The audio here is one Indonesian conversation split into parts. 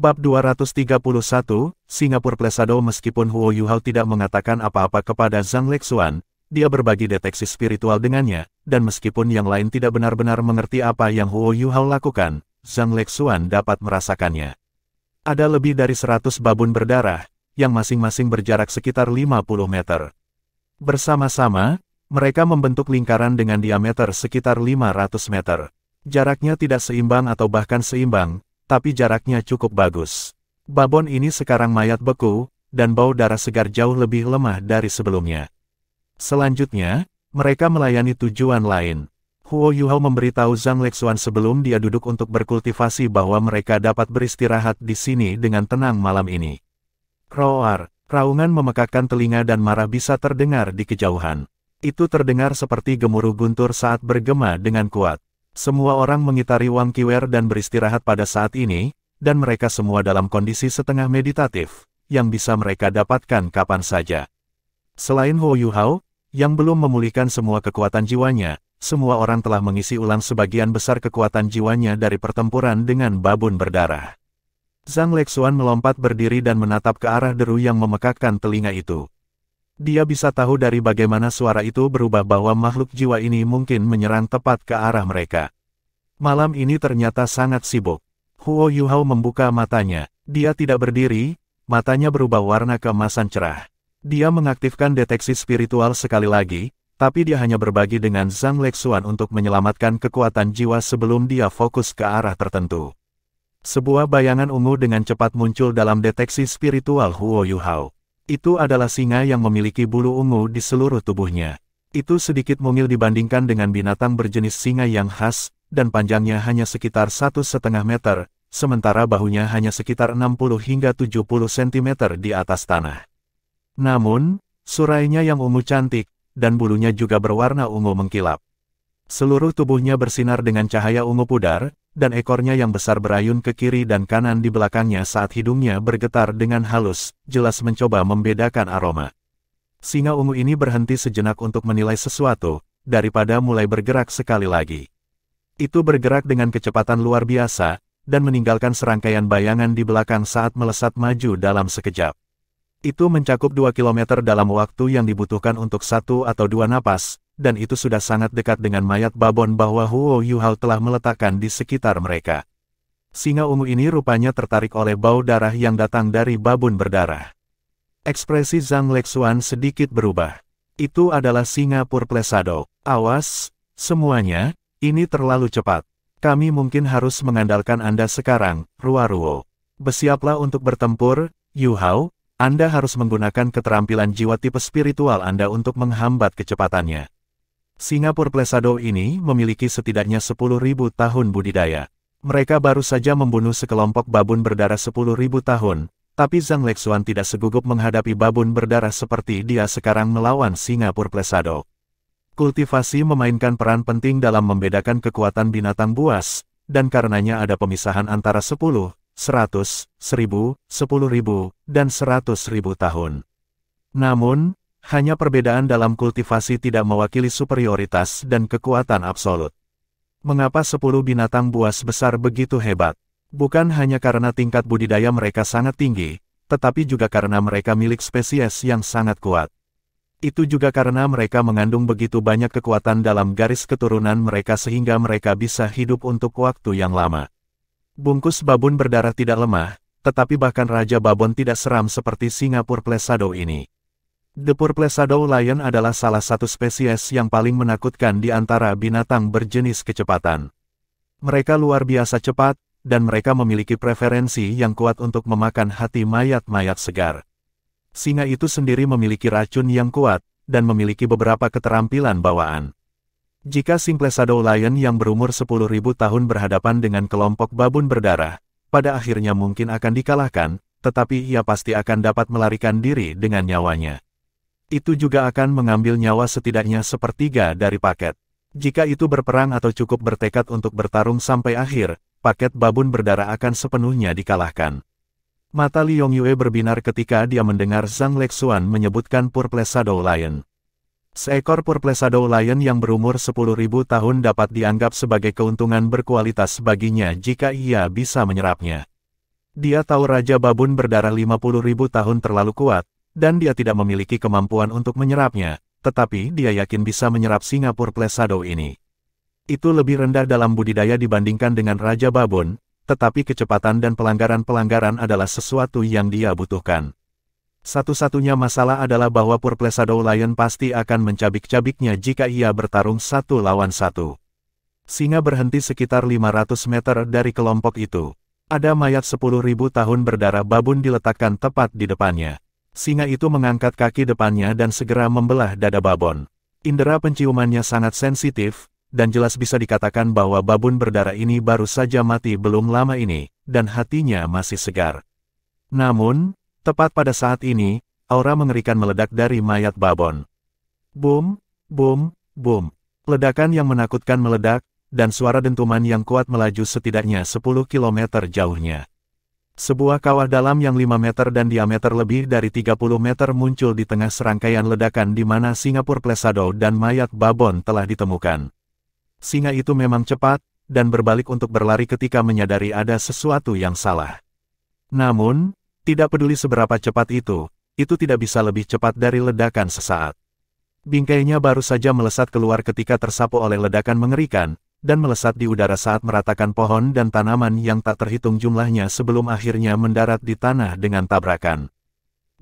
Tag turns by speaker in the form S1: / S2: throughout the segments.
S1: Bab 231, Singapore Plesado. Meskipun Huo Yuhao tidak mengatakan apa-apa kepada Zhang Lexuan, dia berbagi deteksi spiritual dengannya, dan meskipun yang lain tidak benar-benar mengerti apa yang Huo Yuhao lakukan, Zhang Lexuan dapat merasakannya. Ada lebih dari 100 babun berdarah, yang masing-masing berjarak sekitar 50 meter. Bersama-sama, mereka membentuk lingkaran dengan diameter sekitar 500 meter. Jaraknya tidak seimbang atau bahkan seimbang, tapi jaraknya cukup bagus. Babon ini sekarang mayat beku, dan bau darah segar jauh lebih lemah dari sebelumnya. Selanjutnya, mereka melayani tujuan lain. Huo Yuhao memberitahu Zhang Lexuan sebelum dia duduk untuk berkultivasi bahwa mereka dapat beristirahat di sini dengan tenang malam ini. Roar, raungan memekakkan telinga dan marah bisa terdengar di kejauhan. Itu terdengar seperti gemuruh guntur saat bergema dengan kuat. Semua orang mengitari Wang Qiwer dan beristirahat pada saat ini, dan mereka semua dalam kondisi setengah meditatif, yang bisa mereka dapatkan kapan saja. Selain Huo Yuhao, yang belum memulihkan semua kekuatan jiwanya, semua orang telah mengisi ulang sebagian besar kekuatan jiwanya dari pertempuran dengan babun berdarah. Zhang Lexuan melompat berdiri dan menatap ke arah deru yang memekakkan telinga itu. Dia bisa tahu dari bagaimana suara itu berubah bahwa makhluk jiwa ini mungkin menyerang tepat ke arah mereka. Malam ini ternyata sangat sibuk. Huo Yuhao membuka matanya. Dia tidak berdiri, matanya berubah warna keemasan cerah. Dia mengaktifkan deteksi spiritual sekali lagi, tapi dia hanya berbagi dengan Zhang Lexuan untuk menyelamatkan kekuatan jiwa sebelum dia fokus ke arah tertentu. Sebuah bayangan ungu dengan cepat muncul dalam deteksi spiritual Huo Yuhao. Itu adalah singa yang memiliki bulu ungu di seluruh tubuhnya. Itu sedikit mungil dibandingkan dengan binatang berjenis singa yang khas, dan panjangnya hanya sekitar 1,5 meter, sementara bahunya hanya sekitar 60 hingga 70 cm di atas tanah. Namun, surainya yang ungu cantik, dan bulunya juga berwarna ungu mengkilap. Seluruh tubuhnya bersinar dengan cahaya ungu pudar, dan ekornya yang besar berayun ke kiri dan kanan di belakangnya saat hidungnya bergetar dengan halus, jelas mencoba membedakan aroma. Singa ungu ini berhenti sejenak untuk menilai sesuatu, daripada mulai bergerak sekali lagi. Itu bergerak dengan kecepatan luar biasa, dan meninggalkan serangkaian bayangan di belakang saat melesat maju dalam sekejap. Itu mencakup 2 km dalam waktu yang dibutuhkan untuk 1 atau 2 napas, dan itu sudah sangat dekat dengan mayat babon bahwa Huo Yuhao telah meletakkan di sekitar mereka. Singa ungu ini rupanya tertarik oleh bau darah yang datang dari babun berdarah. Ekspresi Zhang Lexuan sedikit berubah. Itu adalah Singapore Plesado. Awas, semuanya, ini terlalu cepat. Kami mungkin harus mengandalkan Anda sekarang, Ruo. Bersiaplah untuk bertempur, Yuhao. Anda harus menggunakan keterampilan jiwa tipe spiritual Anda untuk menghambat kecepatannya. Singapore Plesado ini memiliki setidaknya 10.000 tahun budidaya. Mereka baru saja membunuh sekelompok babun berdarah 10.000 tahun, tapi Zhang Lexuan tidak segugup menghadapi babun berdarah seperti dia sekarang melawan Singapore Plesado. Kultivasi memainkan peran penting dalam membedakan kekuatan binatang buas, dan karenanya ada pemisahan antara 10, 100, 1000, 10.000, dan 100.000 tahun. Namun, hanya perbedaan dalam kultivasi tidak mewakili superioritas dan kekuatan absolut. Mengapa 10 binatang buas besar begitu hebat? Bukan hanya karena tingkat budidaya mereka sangat tinggi, tetapi juga karena mereka milik spesies yang sangat kuat. Itu juga karena mereka mengandung begitu banyak kekuatan dalam garis keturunan mereka sehingga mereka bisa hidup untuk waktu yang lama. Bungkus babun berdarah tidak lemah, tetapi bahkan Raja Babon tidak seram seperti Singapore Plesado ini. The Plesado Lion adalah salah satu spesies yang paling menakutkan di antara binatang berjenis kecepatan. Mereka luar biasa cepat, dan mereka memiliki preferensi yang kuat untuk memakan hati mayat-mayat segar. Singa itu sendiri memiliki racun yang kuat, dan memiliki beberapa keterampilan bawaan. Jika Plesado Lion yang berumur 10.000 tahun berhadapan dengan kelompok babun berdarah, pada akhirnya mungkin akan dikalahkan, tetapi ia pasti akan dapat melarikan diri dengan nyawanya. Itu juga akan mengambil nyawa setidaknya sepertiga dari paket. Jika itu berperang atau cukup bertekad untuk bertarung sampai akhir, paket babun berdarah akan sepenuhnya dikalahkan. Mata Li Yongyue berbinar ketika dia mendengar Zhang Lexuan menyebutkan Plesado Lion. Seekor Plesado Lion yang berumur 10.000 tahun dapat dianggap sebagai keuntungan berkualitas baginya jika ia bisa menyerapnya. Dia tahu Raja Babun berdarah 50.000 tahun terlalu kuat, dan dia tidak memiliki kemampuan untuk menyerapnya, tetapi dia yakin bisa menyerap Singapore Place Shadow ini. Itu lebih rendah dalam budidaya dibandingkan dengan Raja Babun, tetapi kecepatan dan pelanggaran-pelanggaran adalah sesuatu yang dia butuhkan. Satu-satunya masalah adalah bahwa Purple Shadow Lion pasti akan mencabik-cabiknya jika ia bertarung 1 lawan 1. Singa berhenti sekitar 500 meter dari kelompok itu. Ada mayat 10.000 tahun berdarah babun diletakkan tepat di depannya. Singa itu mengangkat kaki depannya dan segera membelah dada babon. Indera penciumannya sangat sensitif, dan jelas bisa dikatakan bahwa babun berdarah ini baru saja mati belum lama ini, dan hatinya masih segar. Namun, tepat pada saat ini, aura mengerikan meledak dari mayat babon. Boom, boom, boom. Ledakan yang menakutkan meledak, dan suara dentuman yang kuat melaju setidaknya 10 km jauhnya. Sebuah kawah dalam yang 5 meter dan diameter lebih dari 30 meter muncul di tengah serangkaian ledakan di mana Singapore Place Shadow dan mayat babon telah ditemukan. Singa itu memang cepat, dan berbalik untuk berlari ketika menyadari ada sesuatu yang salah. Namun, tidak peduli seberapa cepat itu tidak bisa lebih cepat dari ledakan sesaat. Bingkainya baru saja melesat keluar ketika tersapu oleh ledakan mengerikan, dan melesat di udara saat meratakan pohon dan tanaman yang tak terhitung jumlahnya sebelum akhirnya mendarat di tanah dengan tabrakan.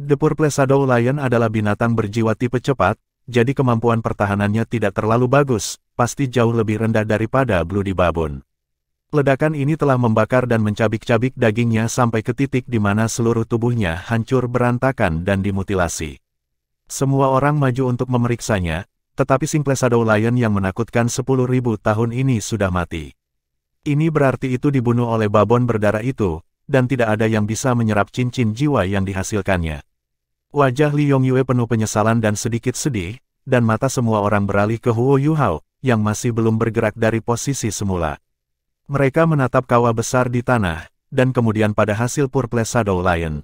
S1: The Purple Shadow Lion adalah binatang berjiwa tipe cepat, jadi kemampuan pertahanannya tidak terlalu bagus, pasti jauh lebih rendah daripada Bloody Baboon. Ledakan ini telah membakar dan mencabik-cabik dagingnya sampai ke titik di mana seluruh tubuhnya hancur berantakan dan dimutilasi. Semua orang maju untuk memeriksanya, tetapi Purple Shadow Lion yang menakutkan 10.000 tahun ini sudah mati. Ini berarti itu dibunuh oleh babon berdarah itu, dan tidak ada yang bisa menyerap cincin jiwa yang dihasilkannya. Wajah Li Yongyue penuh penyesalan dan sedikit sedih, dan mata semua orang beralih ke Huo Yuhao, yang masih belum bergerak dari posisi semula. Mereka menatap kawah besar di tanah, dan kemudian pada hasil Purple Shadow Lion.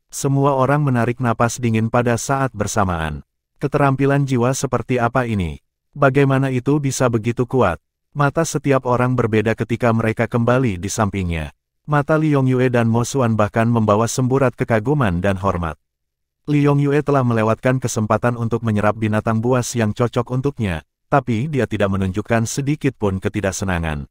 S1: Semua orang menarik napas dingin pada saat bersamaan. Keterampilan jiwa seperti apa ini? Bagaimana itu bisa begitu kuat? Mata setiap orang berbeda ketika mereka kembali di sampingnya. Mata Li Yongyue dan Mo Xuan bahkan membawa semburat kekaguman dan hormat. Li Yongyue telah melewatkan kesempatan untuk menyerap binatang buas yang cocok untuknya, tapi dia tidak menunjukkan sedikit pun ketidaksenangan.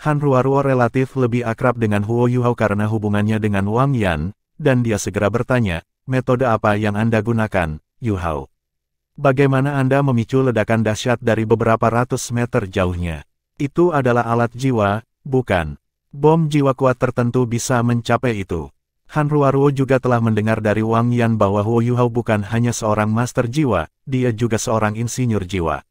S1: Han Ruoruo relatif lebih akrab dengan Huo Yuhao karena hubungannya dengan Wang Yan, dan dia segera bertanya, metode apa yang Anda gunakan, Yuhao? Bagaimana Anda memicu ledakan dahsyat dari beberapa ratus meter jauhnya? Itu adalah alat jiwa, bukan? Bom jiwa kuat tertentu bisa mencapai itu. Han Ruoruo juga telah mendengar dari Wang Yan bahwa Huo Yuhao bukan hanya seorang master jiwa, dia juga seorang insinyur jiwa.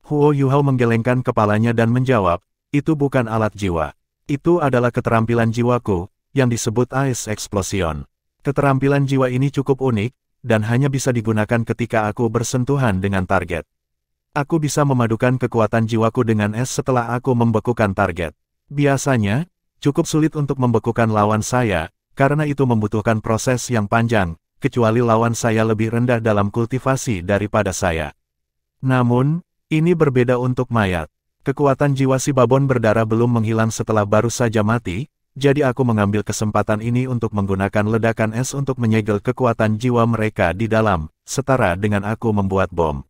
S1: Huo Yuhao menggelengkan kepalanya dan menjawab, itu bukan alat jiwa. Itu adalah keterampilan jiwaku, yang disebut Ice Explosion. Keterampilan jiwa ini cukup unik, dan hanya bisa digunakan ketika aku bersentuhan dengan target. Aku bisa memadukan kekuatan jiwaku dengan es setelah aku membekukan target. Biasanya, cukup sulit untuk membekukan lawan saya, karena itu membutuhkan proses yang panjang, kecuali lawan saya lebih rendah dalam kultivasi daripada saya. Namun, ini berbeda untuk mayat. Kekuatan jiwa si babon berdarah belum menghilang setelah baru saja mati, jadi aku mengambil kesempatan ini untuk menggunakan ledakan es untuk menyegel kekuatan jiwa mereka di dalam, setara dengan aku membuat bom.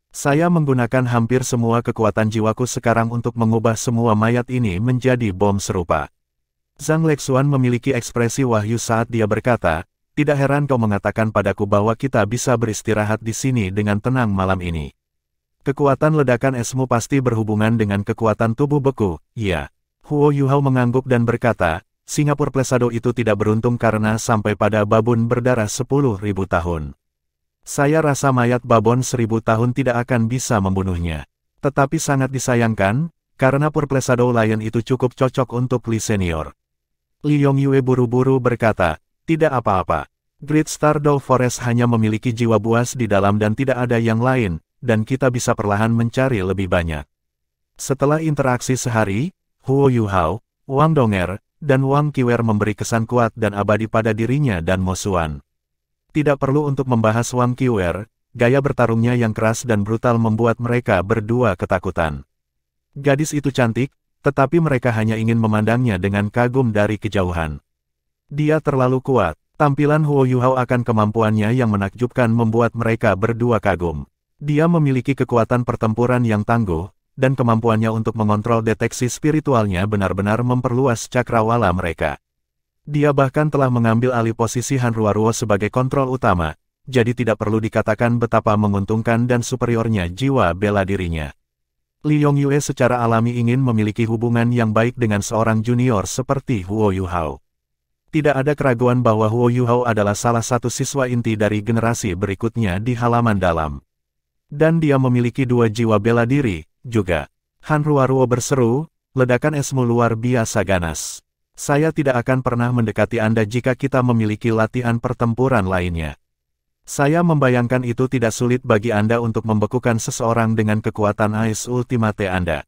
S1: Saya menggunakan hampir semua kekuatan jiwaku sekarang untuk mengubah semua mayat ini menjadi bom serupa. Zhang Lexuan memiliki ekspresi wahyu saat dia berkata, tidak heran kau mengatakan padaku bahwa kita bisa beristirahat di sini dengan tenang malam ini. Kekuatan ledakan esmu pasti berhubungan dengan kekuatan tubuh beku, ya. Huo Yuhao mengangguk dan berkata, Singapore Place Shadow itu tidak beruntung karena sampai pada babon berdarah 10.000 tahun. Saya rasa mayat babon 1.000 tahun tidak akan bisa membunuhnya. Tetapi sangat disayangkan, karena Purple Shadow Lion itu cukup cocok untuk Li Senior. Li Yongyue buru-buru berkata, tidak apa-apa. Great Stardow Forest hanya memiliki jiwa buas di dalam dan tidak ada yang lain, dan kita bisa perlahan mencari lebih banyak. Setelah interaksi sehari, Huo Yuhao, Wang Donger, dan Wang Qiwer memberi kesan kuat dan abadi pada dirinya dan Mo Xuan. Tidak perlu untuk membahas Wang Qiwer, gaya bertarungnya yang keras dan brutal membuat mereka berdua ketakutan. Gadis itu cantik, tetapi mereka hanya ingin memandangnya dengan kagum dari kejauhan. Dia terlalu kuat. Tampilan Huo Yuhao akan kemampuannya yang menakjubkan membuat mereka berdua kagum. Dia memiliki kekuatan pertempuran yang tangguh, dan kemampuannya untuk mengontrol deteksi spiritualnya benar-benar memperluas cakrawala mereka. Dia bahkan telah mengambil alih posisi Han Ruoruo sebagai kontrol utama, jadi tidak perlu dikatakan betapa menguntungkan dan superiornya jiwa bela dirinya. Li Yongyue secara alami ingin memiliki hubungan yang baik dengan seorang junior seperti Huo Yuhao. Tidak ada keraguan bahwa Huo Yuhao adalah salah satu siswa inti dari generasi berikutnya di halaman dalam. Dan dia memiliki 2 jiwa bela diri, juga. Han Ruoruo berseru, ledakan esmu luar biasa ganas. Saya tidak akan pernah mendekati Anda jika kita memiliki latihan pertempuran lainnya. Saya membayangkan itu tidak sulit bagi Anda untuk membekukan seseorang dengan kekuatan Ice Ultimate Anda.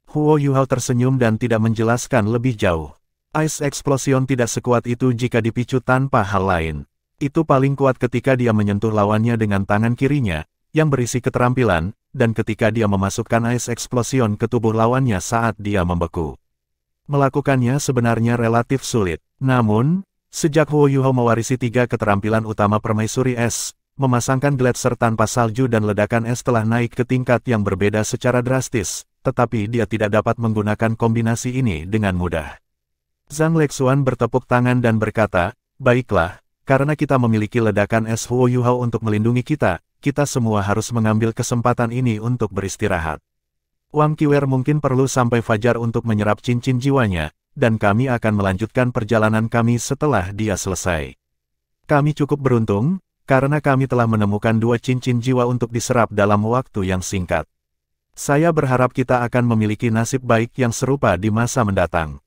S1: Huo Yuhao tersenyum dan tidak menjelaskan lebih jauh. Ice Explosion tidak sekuat itu jika dipicu tanpa hal lain. Itu paling kuat ketika dia menyentuh lawannya dengan tangan kirinya, yang berisi keterampilan, dan ketika dia memasukkan Ice Explosion ke tubuh lawannya saat dia membeku. Melakukannya sebenarnya relatif sulit. Namun, sejak Huo Yuhao mewarisi 3 keterampilan utama permaisuri es, memasangkan gletser tanpa salju dan ledakan es telah naik ke tingkat yang berbeda secara drastis, tetapi dia tidak dapat menggunakan kombinasi ini dengan mudah. Zhang Lexuan bertepuk tangan dan berkata, baiklah, karena kita memiliki ledakan es Huo Yuhao untuk melindungi kita, kita semua harus mengambil kesempatan ini untuk beristirahat. Wang Qiwer mungkin perlu sampai fajar untuk menyerap cincin jiwanya, dan kami akan melanjutkan perjalanan kami setelah dia selesai. Kami cukup beruntung, karena kami telah menemukan 2 cincin jiwa untuk diserap dalam waktu yang singkat. Saya berharap kita akan memiliki nasib baik yang serupa di masa mendatang.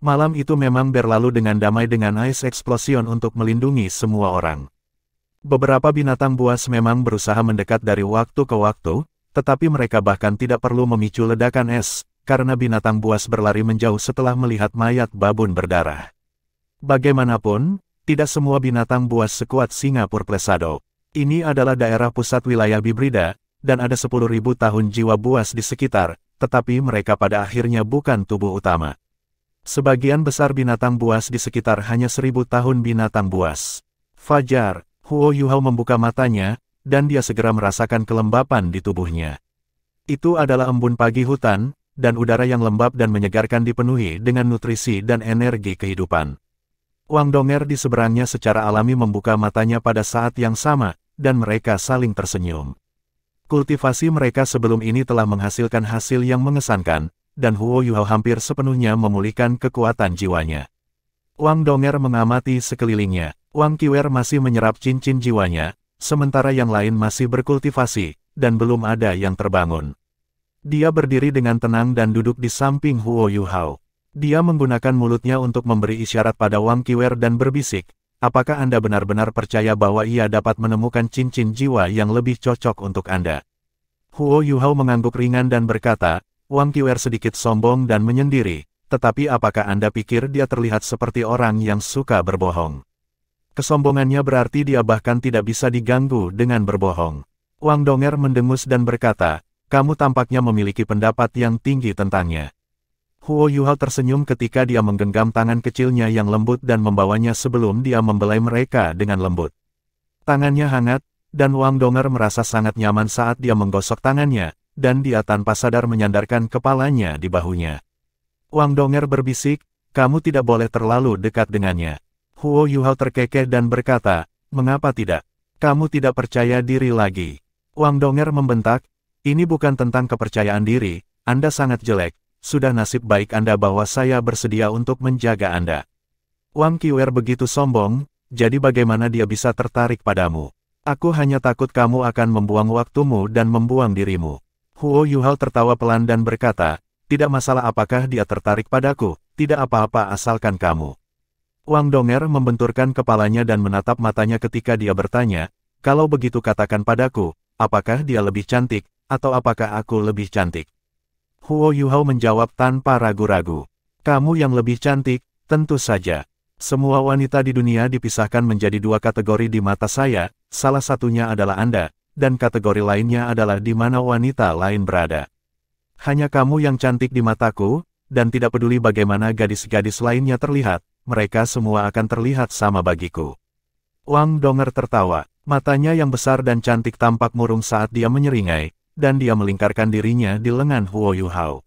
S1: Malam itu memang berlalu dengan damai dengan Ice Explosion untuk melindungi semua orang. Beberapa binatang buas memang berusaha mendekat dari waktu ke waktu, tetapi mereka bahkan tidak perlu memicu ledakan es, karena binatang buas berlari menjauh setelah melihat mayat babun berdarah. Bagaimanapun, tidak semua binatang buas sekuat Singapura Plesado. Ini adalah daerah pusat wilayah Bibrida, dan ada 10.000 tahun jiwa buas di sekitar, tetapi mereka pada akhirnya bukan tubuh utama. Sebagian besar binatang buas di sekitar hanya 1000 tahun binatang buas. Fajar, Huo Yuhao membuka matanya, dan dia segera merasakan kelembapan di tubuhnya. Itu adalah embun pagi hutan, dan udara yang lembab dan menyegarkan dipenuhi dengan nutrisi dan energi kehidupan. Wang Donger di seberangnya secara alami membuka matanya pada saat yang sama, dan mereka saling tersenyum. Kultivasi mereka sebelum ini telah menghasilkan hasil yang mengesankan, dan Huo Yuhao hampir sepenuhnya memulihkan kekuatan jiwanya. Wang Donger mengamati sekelilingnya. Wang Qiwer masih menyerap cincin jiwanya, sementara yang lain masih berkultivasi, dan belum ada yang terbangun. Dia berdiri dengan tenang dan duduk di samping Huo Yuhao. Dia menggunakan mulutnya untuk memberi isyarat pada Wang Qiwer dan berbisik, apakah Anda benar-benar percaya bahwa ia dapat menemukan cincin jiwa yang lebih cocok untuk Anda? Huo Yuhao mengangguk ringan dan berkata, Wang Qiwer sedikit sombong dan menyendiri, tetapi apakah Anda pikir dia terlihat seperti orang yang suka berbohong? Kesombongannya berarti dia bahkan tidak bisa diganggu dengan berbohong. Wang Donger mendengus dan berkata, kamu tampaknya memiliki pendapat yang tinggi tentangnya. Huo Yuhao tersenyum ketika dia menggenggam tangan kecilnya yang lembut dan membawanya sebelum dia membelai mereka dengan lembut. Tangannya hangat, dan Wang Donger merasa sangat nyaman saat dia menggosok tangannya, dan dia tanpa sadar menyandarkan kepalanya di bahunya. Wang Donger berbisik, kamu tidak boleh terlalu dekat dengannya. Huo Yuhao terkekeh dan berkata, mengapa tidak? Kamu tidak percaya diri lagi. Wang Donger membentak, ini bukan tentang kepercayaan diri, Anda sangat jelek, sudah nasib baik Anda bahwa saya bersedia untuk menjaga Anda. Wang Qiwer begitu sombong, jadi bagaimana dia bisa tertarik padamu? Aku hanya takut kamu akan membuang waktumu dan membuang dirimu. Huo Yuhao tertawa pelan dan berkata, tidak masalah apakah dia tertarik padaku, tidak apa-apa asalkan kamu. Wang Donger membenturkan kepalanya dan menatap matanya ketika dia bertanya, kalau begitu katakan padaku, apakah dia lebih cantik, atau apakah aku lebih cantik? Huo Yuhao menjawab tanpa ragu-ragu, kamu yang lebih cantik, tentu saja. Semua wanita di dunia dipisahkan menjadi 2 kategori di mata saya, salah satunya adalah Anda, dan kategori lainnya adalah di mana wanita lain berada. Hanya kamu yang cantik di mataku, dan tidak peduli bagaimana gadis-gadis lainnya terlihat, mereka semua akan terlihat sama bagiku. Wang Donger tertawa, matanya yang besar dan cantik tampak murung saat dia menyeringai, dan dia melingkarkan dirinya di lengan Huo Yuhao.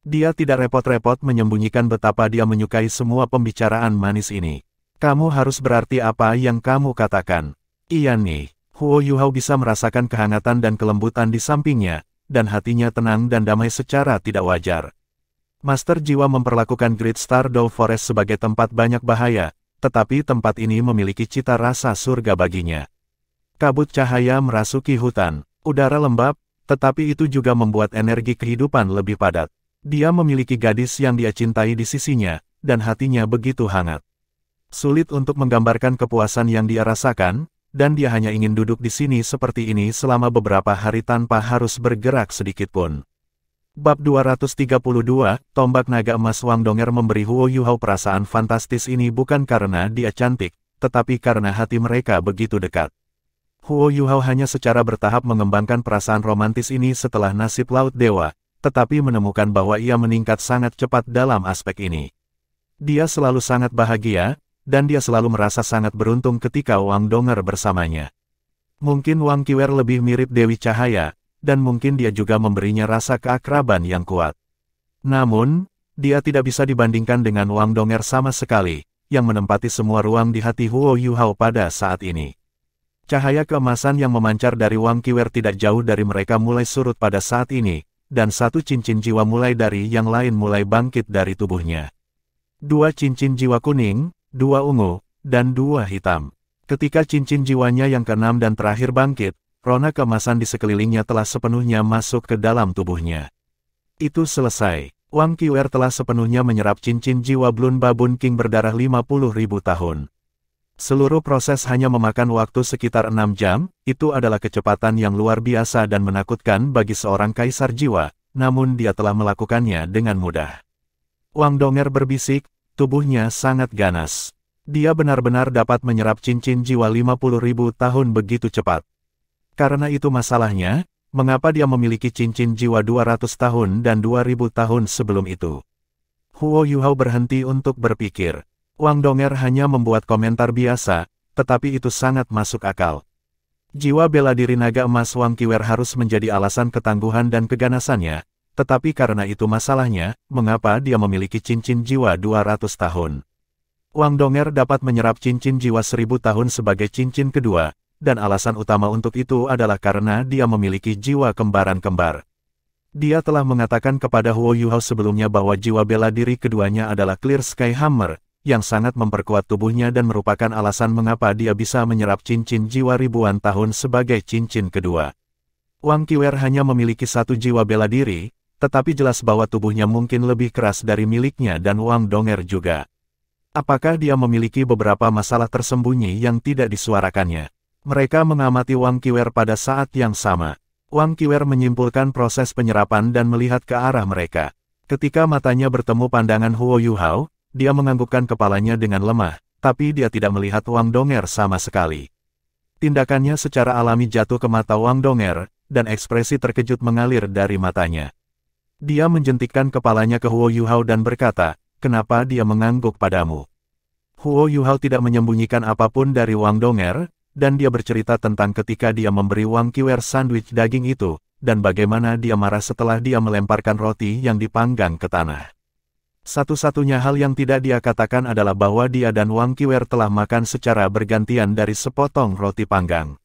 S1: Dia tidak repot-repot menyembunyikan betapa dia menyukai semua pembicaraan manis ini. Kamu harus berarti apa yang kamu katakan. Iya nih, Huo Yuhao bisa merasakan kehangatan dan kelembutan di sampingnya, dan hatinya tenang dan damai secara tidak wajar. Master Jiwa memperlakukan Great Stardow Forest sebagai tempat banyak bahaya, tetapi tempat ini memiliki cita rasa surga baginya. Kabut cahaya merasuki hutan, udara lembab, tetapi itu juga membuat energi kehidupan lebih padat. Dia memiliki gadis yang dia cintai di sisinya, dan hatinya begitu hangat. Sulit untuk menggambarkan kepuasan yang dia rasakan, dan dia hanya ingin duduk di sini seperti ini selama beberapa hari tanpa harus bergerak sedikitpun. Bab 232, Tombak Naga Emas. Wang Donger memberi Huo Yuhao perasaan fantastis ini bukan karena dia cantik, tetapi karena hati mereka begitu dekat. Huo Yuhao hanya secara bertahap mengembangkan perasaan romantis ini setelah nasib Laut Dewa, tetapi menemukan bahwa ia meningkat sangat cepat dalam aspek ini. Dia selalu sangat bahagia, dan dia selalu merasa sangat beruntung ketika Wang Donger bersamanya. Mungkin Wang Qiwer lebih mirip Dewi Cahaya, dan mungkin dia juga memberinya rasa keakraban yang kuat. Namun, dia tidak bisa dibandingkan dengan Wang Donger sama sekali, yang menempati semua ruang di hati Huo Yuhao pada saat ini. Cahaya keemasan yang memancar dari Wang Qiwer tidak jauh dari mereka mulai surut pada saat ini, dan satu cincin jiwa mulai dari yang lain mulai bangkit dari tubuhnya. 2 cincin jiwa kuning, 2 ungu, dan 2 hitam. Ketika cincin jiwanya yang keenam dan terakhir bangkit, rona keemasan di sekelilingnya telah sepenuhnya masuk ke dalam tubuhnya. Itu selesai. Wang Qiwer telah sepenuhnya menyerap cincin jiwa Blun Babun King berdarah 50.000 tahun. Seluruh proses hanya memakan waktu sekitar 6 jam, itu adalah kecepatan yang luar biasa dan menakutkan bagi seorang kaisar jiwa, namun dia telah melakukannya dengan mudah. Wang Donger berbisik, tubuhnya sangat ganas. Dia benar-benar dapat menyerap cincin jiwa 50.000 tahun begitu cepat. Karena itu masalahnya, mengapa dia memiliki cincin jiwa 200 tahun dan 2000 tahun sebelum itu? Huo Yuhao berhenti untuk berpikir. Wang Donger hanya membuat komentar biasa, tetapi itu sangat masuk akal. Jiwa bela diri naga emas Wang Qiwer harus menjadi alasan ketangguhan dan keganasannya, tetapi karena itu masalahnya, mengapa dia memiliki cincin jiwa 200 tahun. Wang Donger dapat menyerap cincin jiwa 1000 tahun sebagai cincin kedua, dan alasan utama untuk itu adalah karena dia memiliki jiwa kembaran-kembar. Dia telah mengatakan kepada Huo Yuhao sebelumnya bahwa jiwa bela diri keduanya adalah Clear Sky Hammer, yang sangat memperkuat tubuhnya dan merupakan alasan mengapa dia bisa menyerap cincin jiwa ribuan tahun sebagai cincin kedua. Wang Qiwer hanya memiliki 1 jiwa bela diri, tetapi jelas bahwa tubuhnya mungkin lebih keras dari miliknya dan Wang Donger juga. Apakah dia memiliki beberapa masalah tersembunyi yang tidak disuarakannya? Mereka mengamati Wang Qiwer pada saat yang sama. Wang Qiwer menyimpulkan proses penyerapan dan melihat ke arah mereka. Ketika matanya bertemu pandangan Huo Yuhao, dia menganggukkan kepalanya dengan lemah, tapi dia tidak melihat Wang Donger sama sekali. Tindakannya secara alami jatuh ke mata Wang Donger, dan ekspresi terkejut mengalir dari matanya. Dia menjentikkan kepalanya ke Huo Yuhao dan berkata, "Kenapa dia mengangguk padamu?" Huo Yuhao tidak menyembunyikan apapun dari Wang Donger, dan dia bercerita tentang ketika dia memberi Wang Qiwer sandwich daging itu, dan bagaimana dia marah setelah dia melemparkan roti yang dipanggang ke tanah. Satu-satunya hal yang tidak dia katakan adalah bahwa dia dan Wang Qiwer telah makan secara bergantian dari sepotong roti panggang.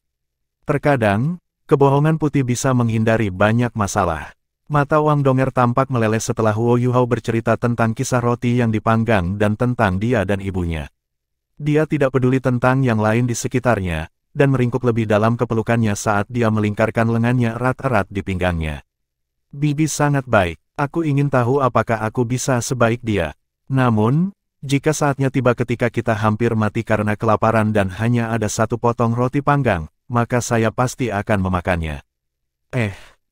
S1: Terkadang, kebohongan putih bisa menghindari banyak masalah. Mata Wang Donger tampak meleleh setelah Huo Yuhao bercerita tentang kisah roti yang dipanggang dan tentang dia dan ibunya. Dia tidak peduli tentang yang lain di sekitarnya, dan meringkuk lebih dalam ke pelukannya saat dia melingkarkan lengannya erat-erat di pinggangnya. "Bibi sangat baik, aku ingin tahu apakah aku bisa sebaik dia. Namun, jika saatnya tiba ketika kita hampir mati karena kelaparan dan hanya ada 1 potong roti panggang, maka saya pasti akan memakannya."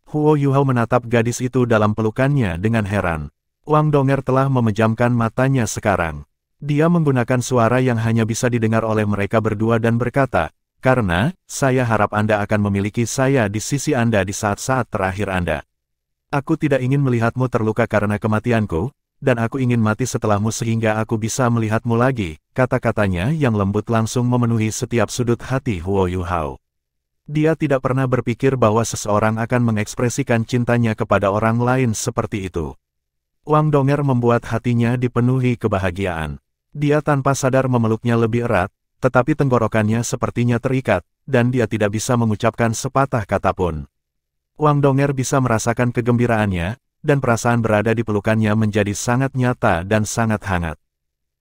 S1: Huo Yuhao menatap gadis itu dalam pelukannya dengan heran. Wang Donger telah memejamkan matanya sekarang. Dia menggunakan suara yang hanya bisa didengar oleh mereka berdua dan berkata, "Karena, saya harap Anda akan memiliki saya di sisi Anda di saat-saat terakhir Anda. Aku tidak ingin melihatmu terluka karena kematianku, dan aku ingin mati setelahmu sehingga aku bisa melihatmu lagi. Kata-katanya yang lembut langsung memenuhi setiap sudut hati Huo Yuhao. Dia tidak pernah berpikir bahwa seseorang akan mengekspresikan cintanya kepada orang lain seperti itu. Wang Donger membuat hatinya dipenuhi kebahagiaan. Dia tanpa sadar memeluknya lebih erat, tetapi tenggorokannya sepertinya terikat, dan dia tidak bisa mengucapkan sepatah kata pun. Wang Donger bisa merasakan kegembiraannya, dan perasaan berada di pelukannya menjadi sangat nyata dan sangat hangat.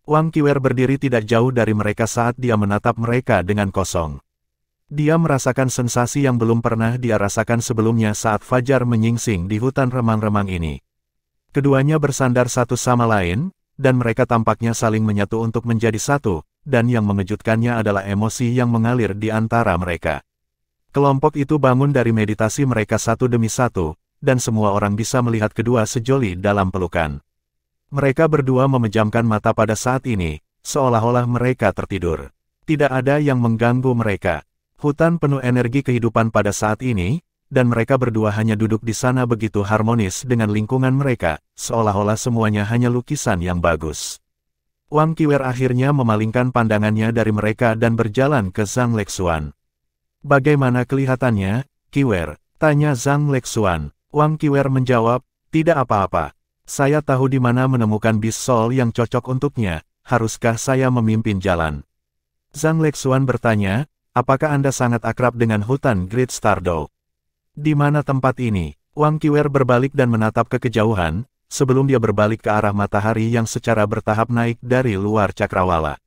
S1: Wang Qiwer berdiri tidak jauh dari mereka saat dia menatap mereka dengan kosong. Dia merasakan sensasi yang belum pernah dia rasakan sebelumnya saat fajar menyingsing di hutan remang-remang ini. Keduanya bersandar satu sama lain, dan mereka tampaknya saling menyatu untuk menjadi satu, dan yang mengejutkannya adalah emosi yang mengalir di antara mereka. Kelompok itu bangun dari meditasi mereka satu demi satu, dan semua orang bisa melihat kedua sejoli dalam pelukan. Mereka berdua memejamkan mata pada saat ini, seolah-olah mereka tertidur. Tidak ada yang mengganggu mereka. Hutan penuh energi kehidupan pada saat ini, dan mereka berdua hanya duduk di sana begitu harmonis dengan lingkungan mereka, seolah-olah semuanya hanya lukisan yang bagus. Wang Qiwer akhirnya memalingkan pandangannya dari mereka dan berjalan ke Zhang Lexuan. "Bagaimana kelihatannya, Qiwer?" tanya Zhang Lexuan. Wang Qiwer menjawab, "Tidak apa-apa. Saya tahu di mana menemukan bis Sol yang cocok untuknya, haruskah saya memimpin jalan?" Zhang Lexuan bertanya, "Apakah Anda sangat akrab dengan hutan Great Stardow?" "Di mana tempat ini?" Wang Qiwer berbalik dan menatap ke kejauhan, sebelum dia berbalik ke arah matahari yang secara bertahap naik dari luar cakrawala.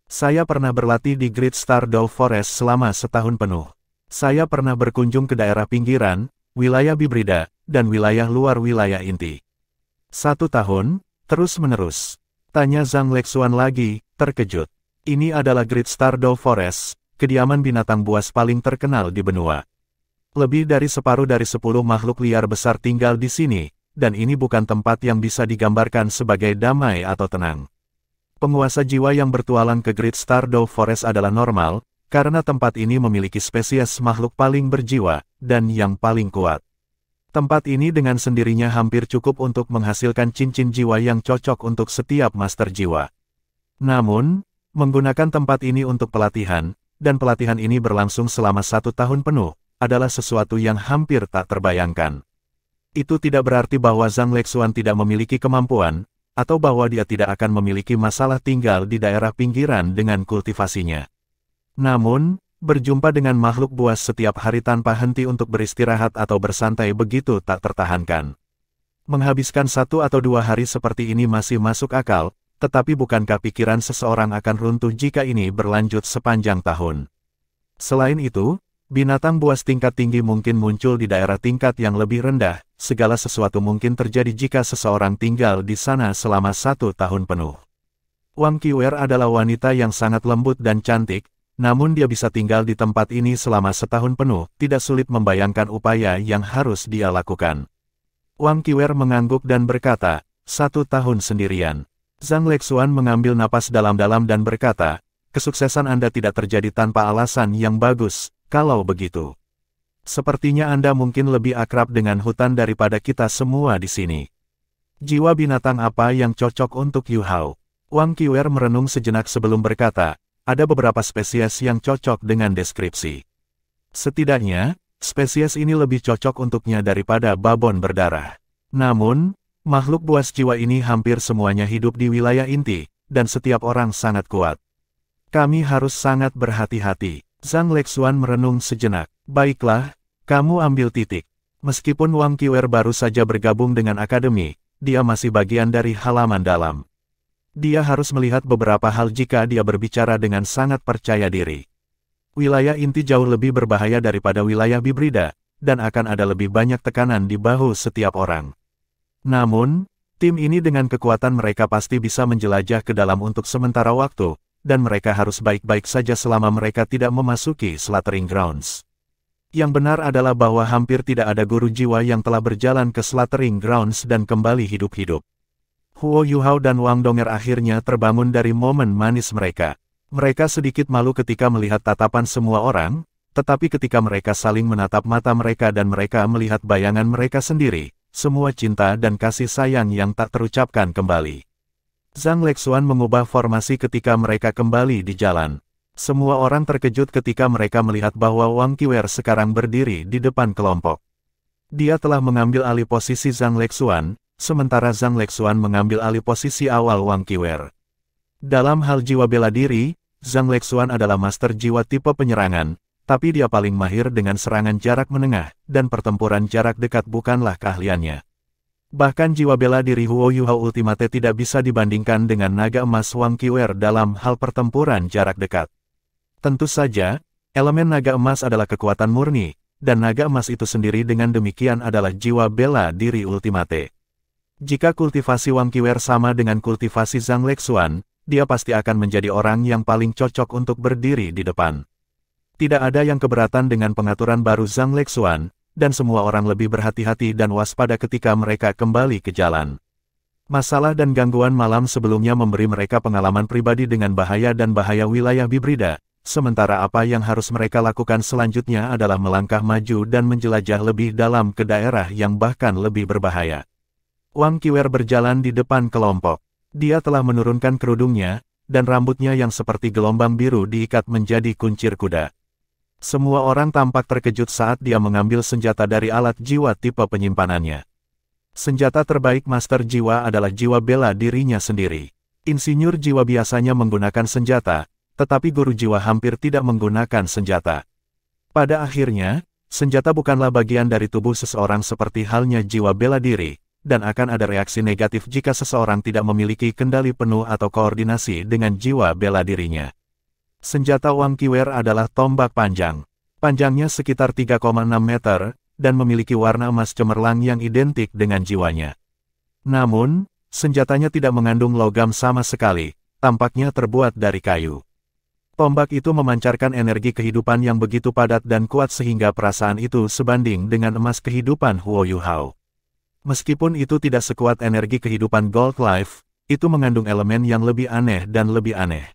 S1: "Saya pernah berlatih di Great Stardow Forest selama setahun penuh. Saya pernah berkunjung ke daerah pinggiran, wilayah Bibrida, dan wilayah luar wilayah inti." "1 tahun, terus-menerus?" tanya Zhang Lexuan lagi, terkejut. "Ini adalah Great Stardow Forest, kediaman binatang buas paling terkenal di benua. Lebih dari separuh dari 10 makhluk liar besar tinggal di sini, dan ini bukan tempat yang bisa digambarkan sebagai damai atau tenang. Penguasa jiwa yang bertualang ke Great Stardow Forest adalah normal, karena tempat ini memiliki spesies makhluk paling berjiwa, dan yang paling kuat. Tempat ini dengan sendirinya hampir cukup untuk menghasilkan cincin jiwa yang cocok untuk setiap master jiwa. Namun, menggunakan tempat ini untuk pelatihan, dan pelatihan ini berlangsung selama 1 tahun penuh, adalah sesuatu yang hampir tak terbayangkan. Itu tidak berarti bahwa Zhang Lexuan tidak memiliki kemampuan, atau bahwa dia tidak akan memiliki masalah tinggal di daerah pinggiran dengan kultivasinya. Namun, berjumpa dengan makhluk buas setiap hari tanpa henti untuk beristirahat atau bersantai begitu tak tertahankan. Menghabiskan 1 atau 2 hari seperti ini masih masuk akal, tetapi bukankah pikiran seseorang akan runtuh jika ini berlanjut sepanjang tahun? Selain itu, binatang buas tingkat tinggi mungkin muncul di daerah tingkat yang lebih rendah, segala sesuatu mungkin terjadi jika seseorang tinggal di sana selama 1 tahun penuh. Wang Qiwer adalah wanita yang sangat lembut dan cantik, namun dia bisa tinggal di tempat ini selama setahun penuh, tidak sulit membayangkan upaya yang harus dia lakukan. Wang Qiwer mengangguk dan berkata, 1 tahun sendirian. Zhang Lexuan mengambil napas dalam-dalam dan berkata, "Kesuksesan Anda tidak terjadi tanpa alasan yang bagus. Kalau begitu, sepertinya Anda mungkin lebih akrab dengan hutan daripada kita semua di sini. Jiwa binatang apa yang cocok untuk Yu Hao?" Wang Qiwer merenung sejenak sebelum berkata, "Ada beberapa spesies yang cocok dengan deskripsi. Setidaknya, spesies ini lebih cocok untuknya daripada babon berdarah. Namun, makhluk buas jiwa ini hampir semuanya hidup di wilayah inti, dan setiap orang sangat kuat. Kami harus sangat berhati-hati." Zhang Lexuan merenung sejenak. "Baiklah, kamu ambil titik." Meskipun Wang Qiwer baru saja bergabung dengan akademi, dia masih bagian dari halaman dalam. Dia harus melihat beberapa hal jika dia berbicara dengan sangat percaya diri. Wilayah inti jauh lebih berbahaya daripada wilayah Bibrida, dan akan ada lebih banyak tekanan di bahu setiap orang. Namun, tim ini dengan kekuatan mereka pasti bisa menjelajah ke dalam untuk sementara waktu, dan mereka harus baik-baik saja selama mereka tidak memasuki Slaughtering Grounds. Yang benar adalah bahwa hampir tidak ada guru jiwa yang telah berjalan ke Slaughtering Grounds dan kembali hidup-hidup. Huo Yuhao dan Wang Donger akhirnya terbangun dari momen manis mereka. Mereka sedikit malu ketika melihat tatapan semua orang, tetapi ketika mereka saling menatap mata mereka dan mereka melihat bayangan mereka sendiri, semua cinta dan kasih sayang yang tak terucapkan kembali. Zhang Lexuan mengubah formasi ketika mereka kembali di jalan. Semua orang terkejut ketika mereka melihat bahwa Wang Qiwer sekarang berdiri di depan kelompok. Dia telah mengambil alih posisi Zhang Lexuan, sementara Zhang Lexuan mengambil alih posisi awal Wang Qiwer. Dalam hal jiwa bela diri, Zhang Lexuan adalah master jiwa tipe penyerangan, tapi dia paling mahir dengan serangan jarak menengah, dan pertempuran jarak dekat bukanlah keahliannya. Bahkan jiwa bela diri Huo Yuhao Ultimate tidak bisa dibandingkan dengan naga emas Wang Qiwer dalam hal pertempuran jarak dekat. Tentu saja, elemen naga emas adalah kekuatan murni, dan naga emas itu sendiri dengan demikian adalah jiwa bela diri Ultimate. Jika kultivasi Wang Qiwer sama dengan kultivasi Zhang Lexuan, dia pasti akan menjadi orang yang paling cocok untuk berdiri di depan. Tidak ada yang keberatan dengan pengaturan baru Zhang Lexuan, dan semua orang lebih berhati-hati dan waspada ketika mereka kembali ke jalan. Masalah dan gangguan malam sebelumnya memberi mereka pengalaman pribadi dengan bahaya dan bahaya wilayah Bibrida, sementara apa yang harus mereka lakukan selanjutnya adalah melangkah maju dan menjelajah lebih dalam ke daerah yang bahkan lebih berbahaya. Wang Qiwer berjalan di depan kelompok. Dia telah menurunkan kerudungnya, dan rambutnya yang seperti gelombang biru diikat menjadi kuncir kuda. Semua orang tampak terkejut saat dia mengambil senjata dari alat jiwa tipe penyimpanannya. Senjata terbaik master jiwa adalah jiwa bela dirinya sendiri. Insinyur jiwa biasanya menggunakan senjata, tetapi guru jiwa hampir tidak menggunakan senjata. Pada akhirnya, senjata bukanlah bagian dari tubuh seseorang seperti halnya jiwa bela diri, dan akan ada reaksi negatif jika seseorang tidak memiliki kendali penuh atau koordinasi dengan jiwa bela dirinya. Senjata Wang Qiwer adalah tombak panjang. Panjangnya sekitar 3,6 meter, dan memiliki warna emas cemerlang yang identik dengan jiwanya. Namun, senjatanya tidak mengandung logam sama sekali, tampaknya terbuat dari kayu. Tombak itu memancarkan energi kehidupan yang begitu padat dan kuat sehingga perasaan itu sebanding dengan emas kehidupan Huo Yuhao. Meskipun itu tidak sekuat energi kehidupan Gold Life, itu mengandung elemen yang lebih aneh dan lebih aneh.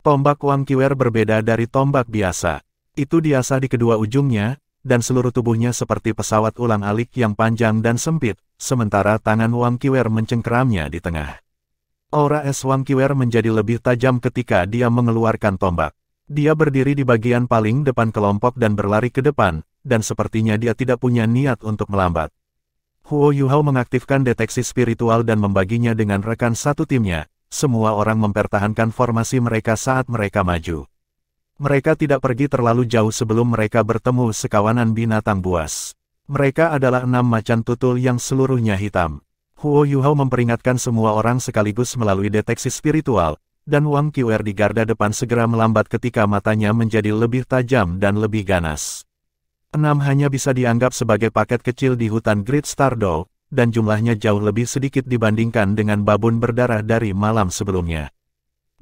S1: Tombak Wang Qiwer berbeda dari tombak biasa. Itu diasah di kedua ujungnya, dan seluruh tubuhnya seperti pesawat ulang-alik yang panjang dan sempit, sementara tangan Wang Qiwer mencengkeramnya di tengah. Aura es Wang Qiwer menjadi lebih tajam ketika dia mengeluarkan tombak. Dia berdiri di bagian paling depan kelompok dan berlari ke depan, dan sepertinya dia tidak punya niat untuk melambat. Huo Yuhao mengaktifkan deteksi spiritual dan membaginya dengan rekan satu timnya. Semua orang mempertahankan formasi mereka saat mereka maju. Mereka tidak pergi terlalu jauh sebelum mereka bertemu sekawanan binatang buas. Mereka adalah 6 macan tutul yang seluruhnya hitam. Huo Yuhao memperingatkan semua orang sekaligus melalui deteksi spiritual, dan Wang Qiwer di garda depan segera melambat ketika matanya menjadi lebih tajam dan lebih ganas. 6 hanya bisa dianggap sebagai paket kecil di hutan Great Stardow, dan jumlahnya jauh lebih sedikit dibandingkan dengan babun berdarah dari malam sebelumnya.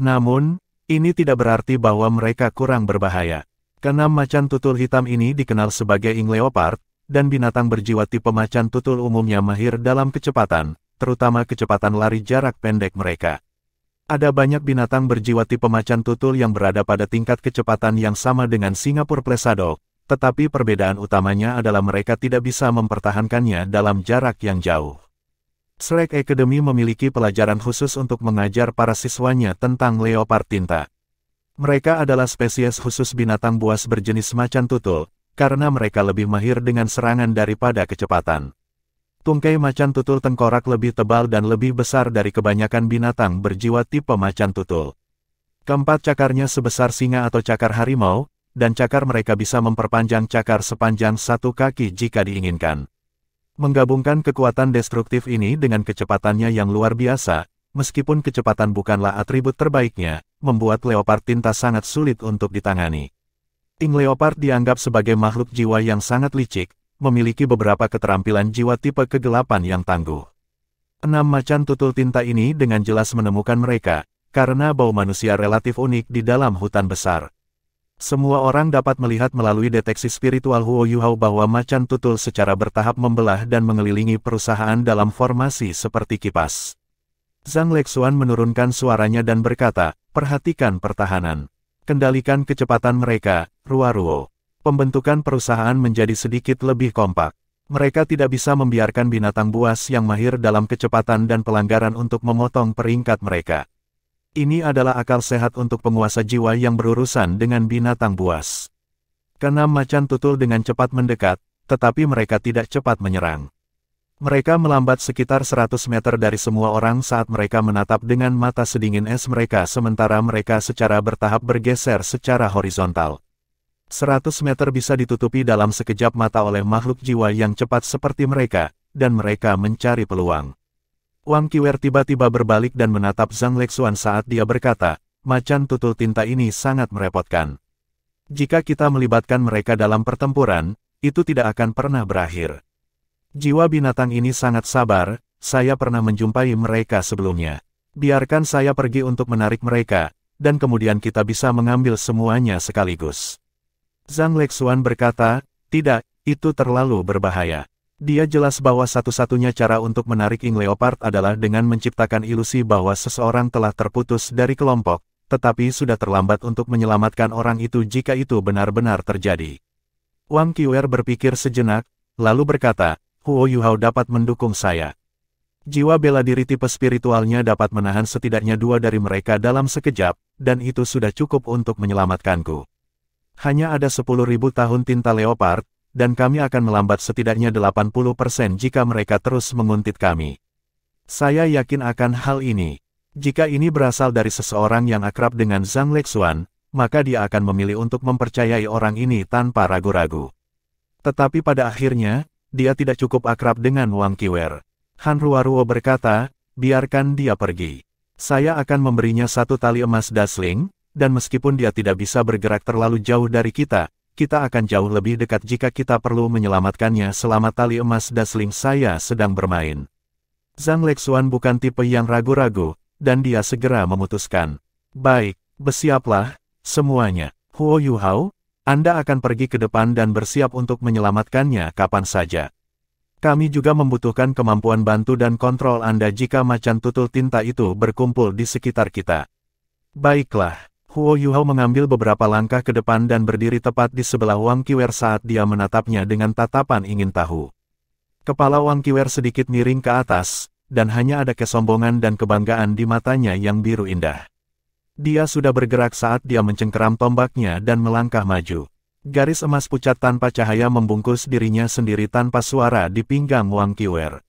S1: Namun, ini tidak berarti bahwa mereka kurang berbahaya. Keenam macan tutul hitam ini dikenal sebagai Ing Leopard, dan binatang berjiwa tipe macan tutul umumnya mahir dalam kecepatan, terutama kecepatan lari jarak pendek mereka. Ada banyak binatang berjiwa tipe macan tutul yang berada pada tingkat kecepatan yang sama dengan Singapore Plesado, tetapi perbedaan utamanya adalah mereka tidak bisa mempertahankannya dalam jarak yang jauh. Shrek Academy memiliki pelajaran khusus untuk mengajar para siswanya tentang leopard tinta. Mereka adalah spesies khusus binatang buas berjenis macan tutul, karena mereka lebih mahir dengan serangan daripada kecepatan. Tungkai macan tutul tengkorak lebih tebal dan lebih besar dari kebanyakan binatang berjiwa tipe macan tutul. Keempat cakarnya sebesar singa atau cakar harimau, dan cakar mereka bisa memperpanjang cakar sepanjang 1 kaki jika diinginkan. Menggabungkan kekuatan destruktif ini dengan kecepatannya yang luar biasa, meskipun kecepatan bukanlah atribut terbaiknya, membuat leopard tinta sangat sulit untuk ditangani. Ing Leopard dianggap sebagai makhluk jiwa yang sangat licik, memiliki beberapa keterampilan jiwa tipe kegelapan yang tangguh. 6 macan tutul tinta ini dengan jelas menemukan mereka, karena bau manusia relatif unik di dalam hutan besar. Semua orang dapat melihat melalui deteksi spiritual Huo Yuhao bahwa macan tutul secara bertahap membelah dan mengelilingi perusahaan dalam formasi seperti kipas. Zhang Lexuan menurunkan suaranya dan berkata, "Perhatikan pertahanan. Kendalikan kecepatan mereka, Ruo-Ruo." Pembentukan perusahaan menjadi sedikit lebih kompak. Mereka tidak bisa membiarkan binatang buas yang mahir dalam kecepatan dan pelanggaran untuk memotong peringkat mereka. Ini adalah akal sehat untuk penguasa jiwa yang berurusan dengan binatang buas. Keenam macan tutul dengan cepat mendekat, tetapi mereka tidak cepat menyerang. Mereka melambat sekitar 100 meter dari semua orang saat mereka menatap dengan mata sedingin es mereka sementara mereka secara bertahap bergeser secara horizontal. 100 meter bisa ditutupi dalam sekejap mata oleh makhluk jiwa yang cepat seperti mereka, dan mereka mencari peluang. Wang Qiwer tiba-tiba berbalik dan menatap Zhang Lexuan saat dia berkata, macan tutul tinta ini sangat merepotkan. Jika kita melibatkan mereka dalam pertempuran, itu tidak akan pernah berakhir. Jiwa binatang ini sangat sabar, saya pernah menjumpai mereka sebelumnya. Biarkan saya pergi untuk menarik mereka, dan kemudian kita bisa mengambil semuanya sekaligus. Zhang Lexuan berkata, tidak, itu terlalu berbahaya. Dia jelas bahwa satu-satunya cara untuk menarik King Leopard adalah dengan menciptakan ilusi bahwa seseorang telah terputus dari kelompok, tetapi sudah terlambat untuk menyelamatkan orang itu jika itu benar-benar terjadi. Wang Qiwer berpikir sejenak, lalu berkata, Huo Yuhao dapat mendukung saya. Jiwa bela diri tipe spiritualnya dapat menahan setidaknya 2 dari mereka dalam sekejap, dan itu sudah cukup untuk menyelamatkanku. Hanya ada 10.000 tahun tinta leopard, dan kami akan melambat setidaknya 80% jika mereka terus menguntit kami. Saya yakin akan hal ini. Jika ini berasal dari seseorang yang akrab dengan Zhang Lexuan, maka dia akan memilih untuk mempercayai orang ini tanpa ragu-ragu. Tetapi pada akhirnya, dia tidak cukup akrab dengan Wang Qiwer. Han Ruoruo berkata, biarkan dia pergi. Saya akan memberinya 1 tali emas dasling, dan meskipun dia tidak bisa bergerak terlalu jauh dari kita, kita akan jauh lebih dekat jika kita perlu menyelamatkannya selama tali emas dasling saya sedang bermain. Zhang Lexuan bukan tipe yang ragu-ragu, dan dia segera memutuskan. Baik, bersiaplah, semuanya. Huo Yuhao, Anda akan pergi ke depan dan bersiap untuk menyelamatkannya kapan saja. Kami juga membutuhkan kemampuan bantu dan kontrol Anda jika macan tutul tinta itu berkumpul di sekitar kita. Baiklah, Huo Yuhao mengambil beberapa langkah ke depan dan berdiri tepat di sebelah Wang Qiwer saat dia menatapnya dengan tatapan ingin tahu. Kepala Wang Qiwer sedikit miring ke atas, dan hanya ada kesombongan dan kebanggaan di matanya yang biru indah. Dia sudah bergerak saat dia mencengkeram tombaknya dan melangkah maju. Garis emas pucat tanpa cahaya membungkus dirinya sendiri tanpa suara di pinggang Wang Qiwer.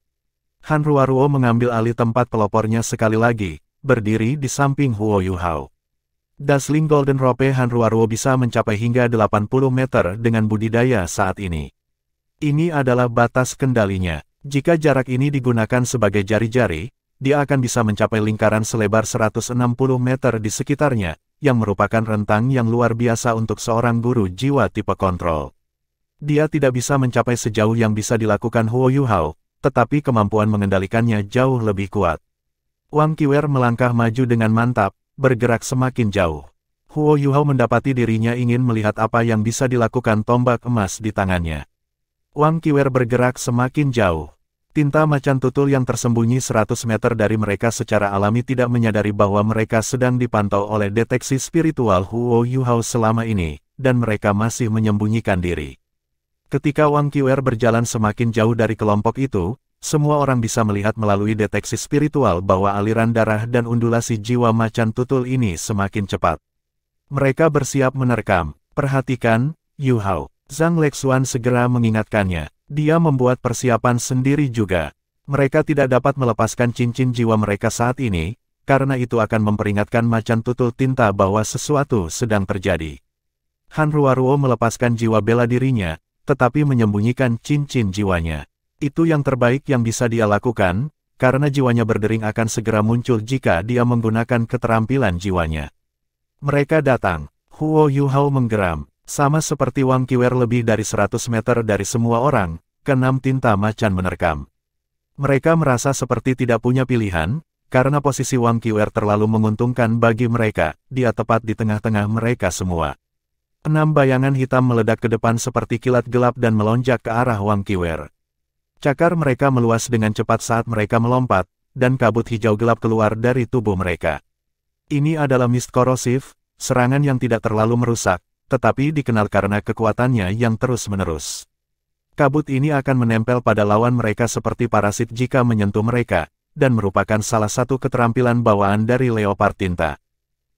S1: Han Ruoruo mengambil alih tempat pelopornya sekali lagi, berdiri di samping Huo Yuhao. Dazzling Golden Robe Han Ruoruo bisa mencapai hingga 80 meter dengan budidaya saat ini. Ini adalah batas kendalinya. Jika jarak ini digunakan sebagai jari-jari, dia akan bisa mencapai lingkaran selebar 160 meter di sekitarnya, yang merupakan rentang yang luar biasa untuk seorang guru jiwa tipe kontrol. Dia tidak bisa mencapai sejauh yang bisa dilakukan Huo Yuhao, tetapi kemampuan mengendalikannya jauh lebih kuat. Wang Qiwer melangkah maju dengan mantap, bergerak semakin jauh. Huo Yuhao mendapati dirinya ingin melihat apa yang bisa dilakukan tombak emas di tangannya. Wang Qiwer bergerak semakin jauh. Tinta macan tutul yang tersembunyi 100 meter dari mereka secara alami tidak menyadari bahwa mereka sedang dipantau oleh deteksi spiritual Huo Yuhao selama ini, dan mereka masih menyembunyikan diri. Ketika Wang Qiwer berjalan semakin jauh dari kelompok itu, semua orang bisa melihat melalui deteksi spiritual bahwa aliran darah dan undulasi jiwa macan tutul ini semakin cepat. Mereka bersiap menerkam. Perhatikan, Yuhao. Zhang Lexuan segera mengingatkannya. Dia membuat persiapan sendiri juga. Mereka tidak dapat melepaskan cincin jiwa mereka saat ini, karena itu akan memperingatkan macan tutul tinta bahwa sesuatu sedang terjadi. Han Ruoruo melepaskan jiwa bela dirinya, tetapi menyembunyikan cincin jiwanya. Itu yang terbaik yang bisa dia lakukan, karena jiwanya berdering akan segera muncul jika dia menggunakan keterampilan jiwanya. Mereka datang. Huo Yuhao menggeram. Sama seperti Wang Qiwer lebih dari 100 meter dari semua orang, keenam tinta macan menerkam. Mereka merasa seperti tidak punya pilihan, karena posisi Wang Qiwer terlalu menguntungkan bagi mereka, dia tepat di tengah-tengah mereka semua. 6 bayangan hitam meledak ke depan seperti kilat gelap dan melonjak ke arah Wang Qiwer. Cakar mereka meluas dengan cepat saat mereka melompat, dan kabut hijau gelap keluar dari tubuh mereka. Ini adalah mist korosif, serangan yang tidak terlalu merusak, tetapi dikenal karena kekuatannya yang terus-menerus. Kabut ini akan menempel pada lawan mereka seperti parasit jika menyentuh mereka, dan merupakan salah satu keterampilan bawaan dari leopard tinta.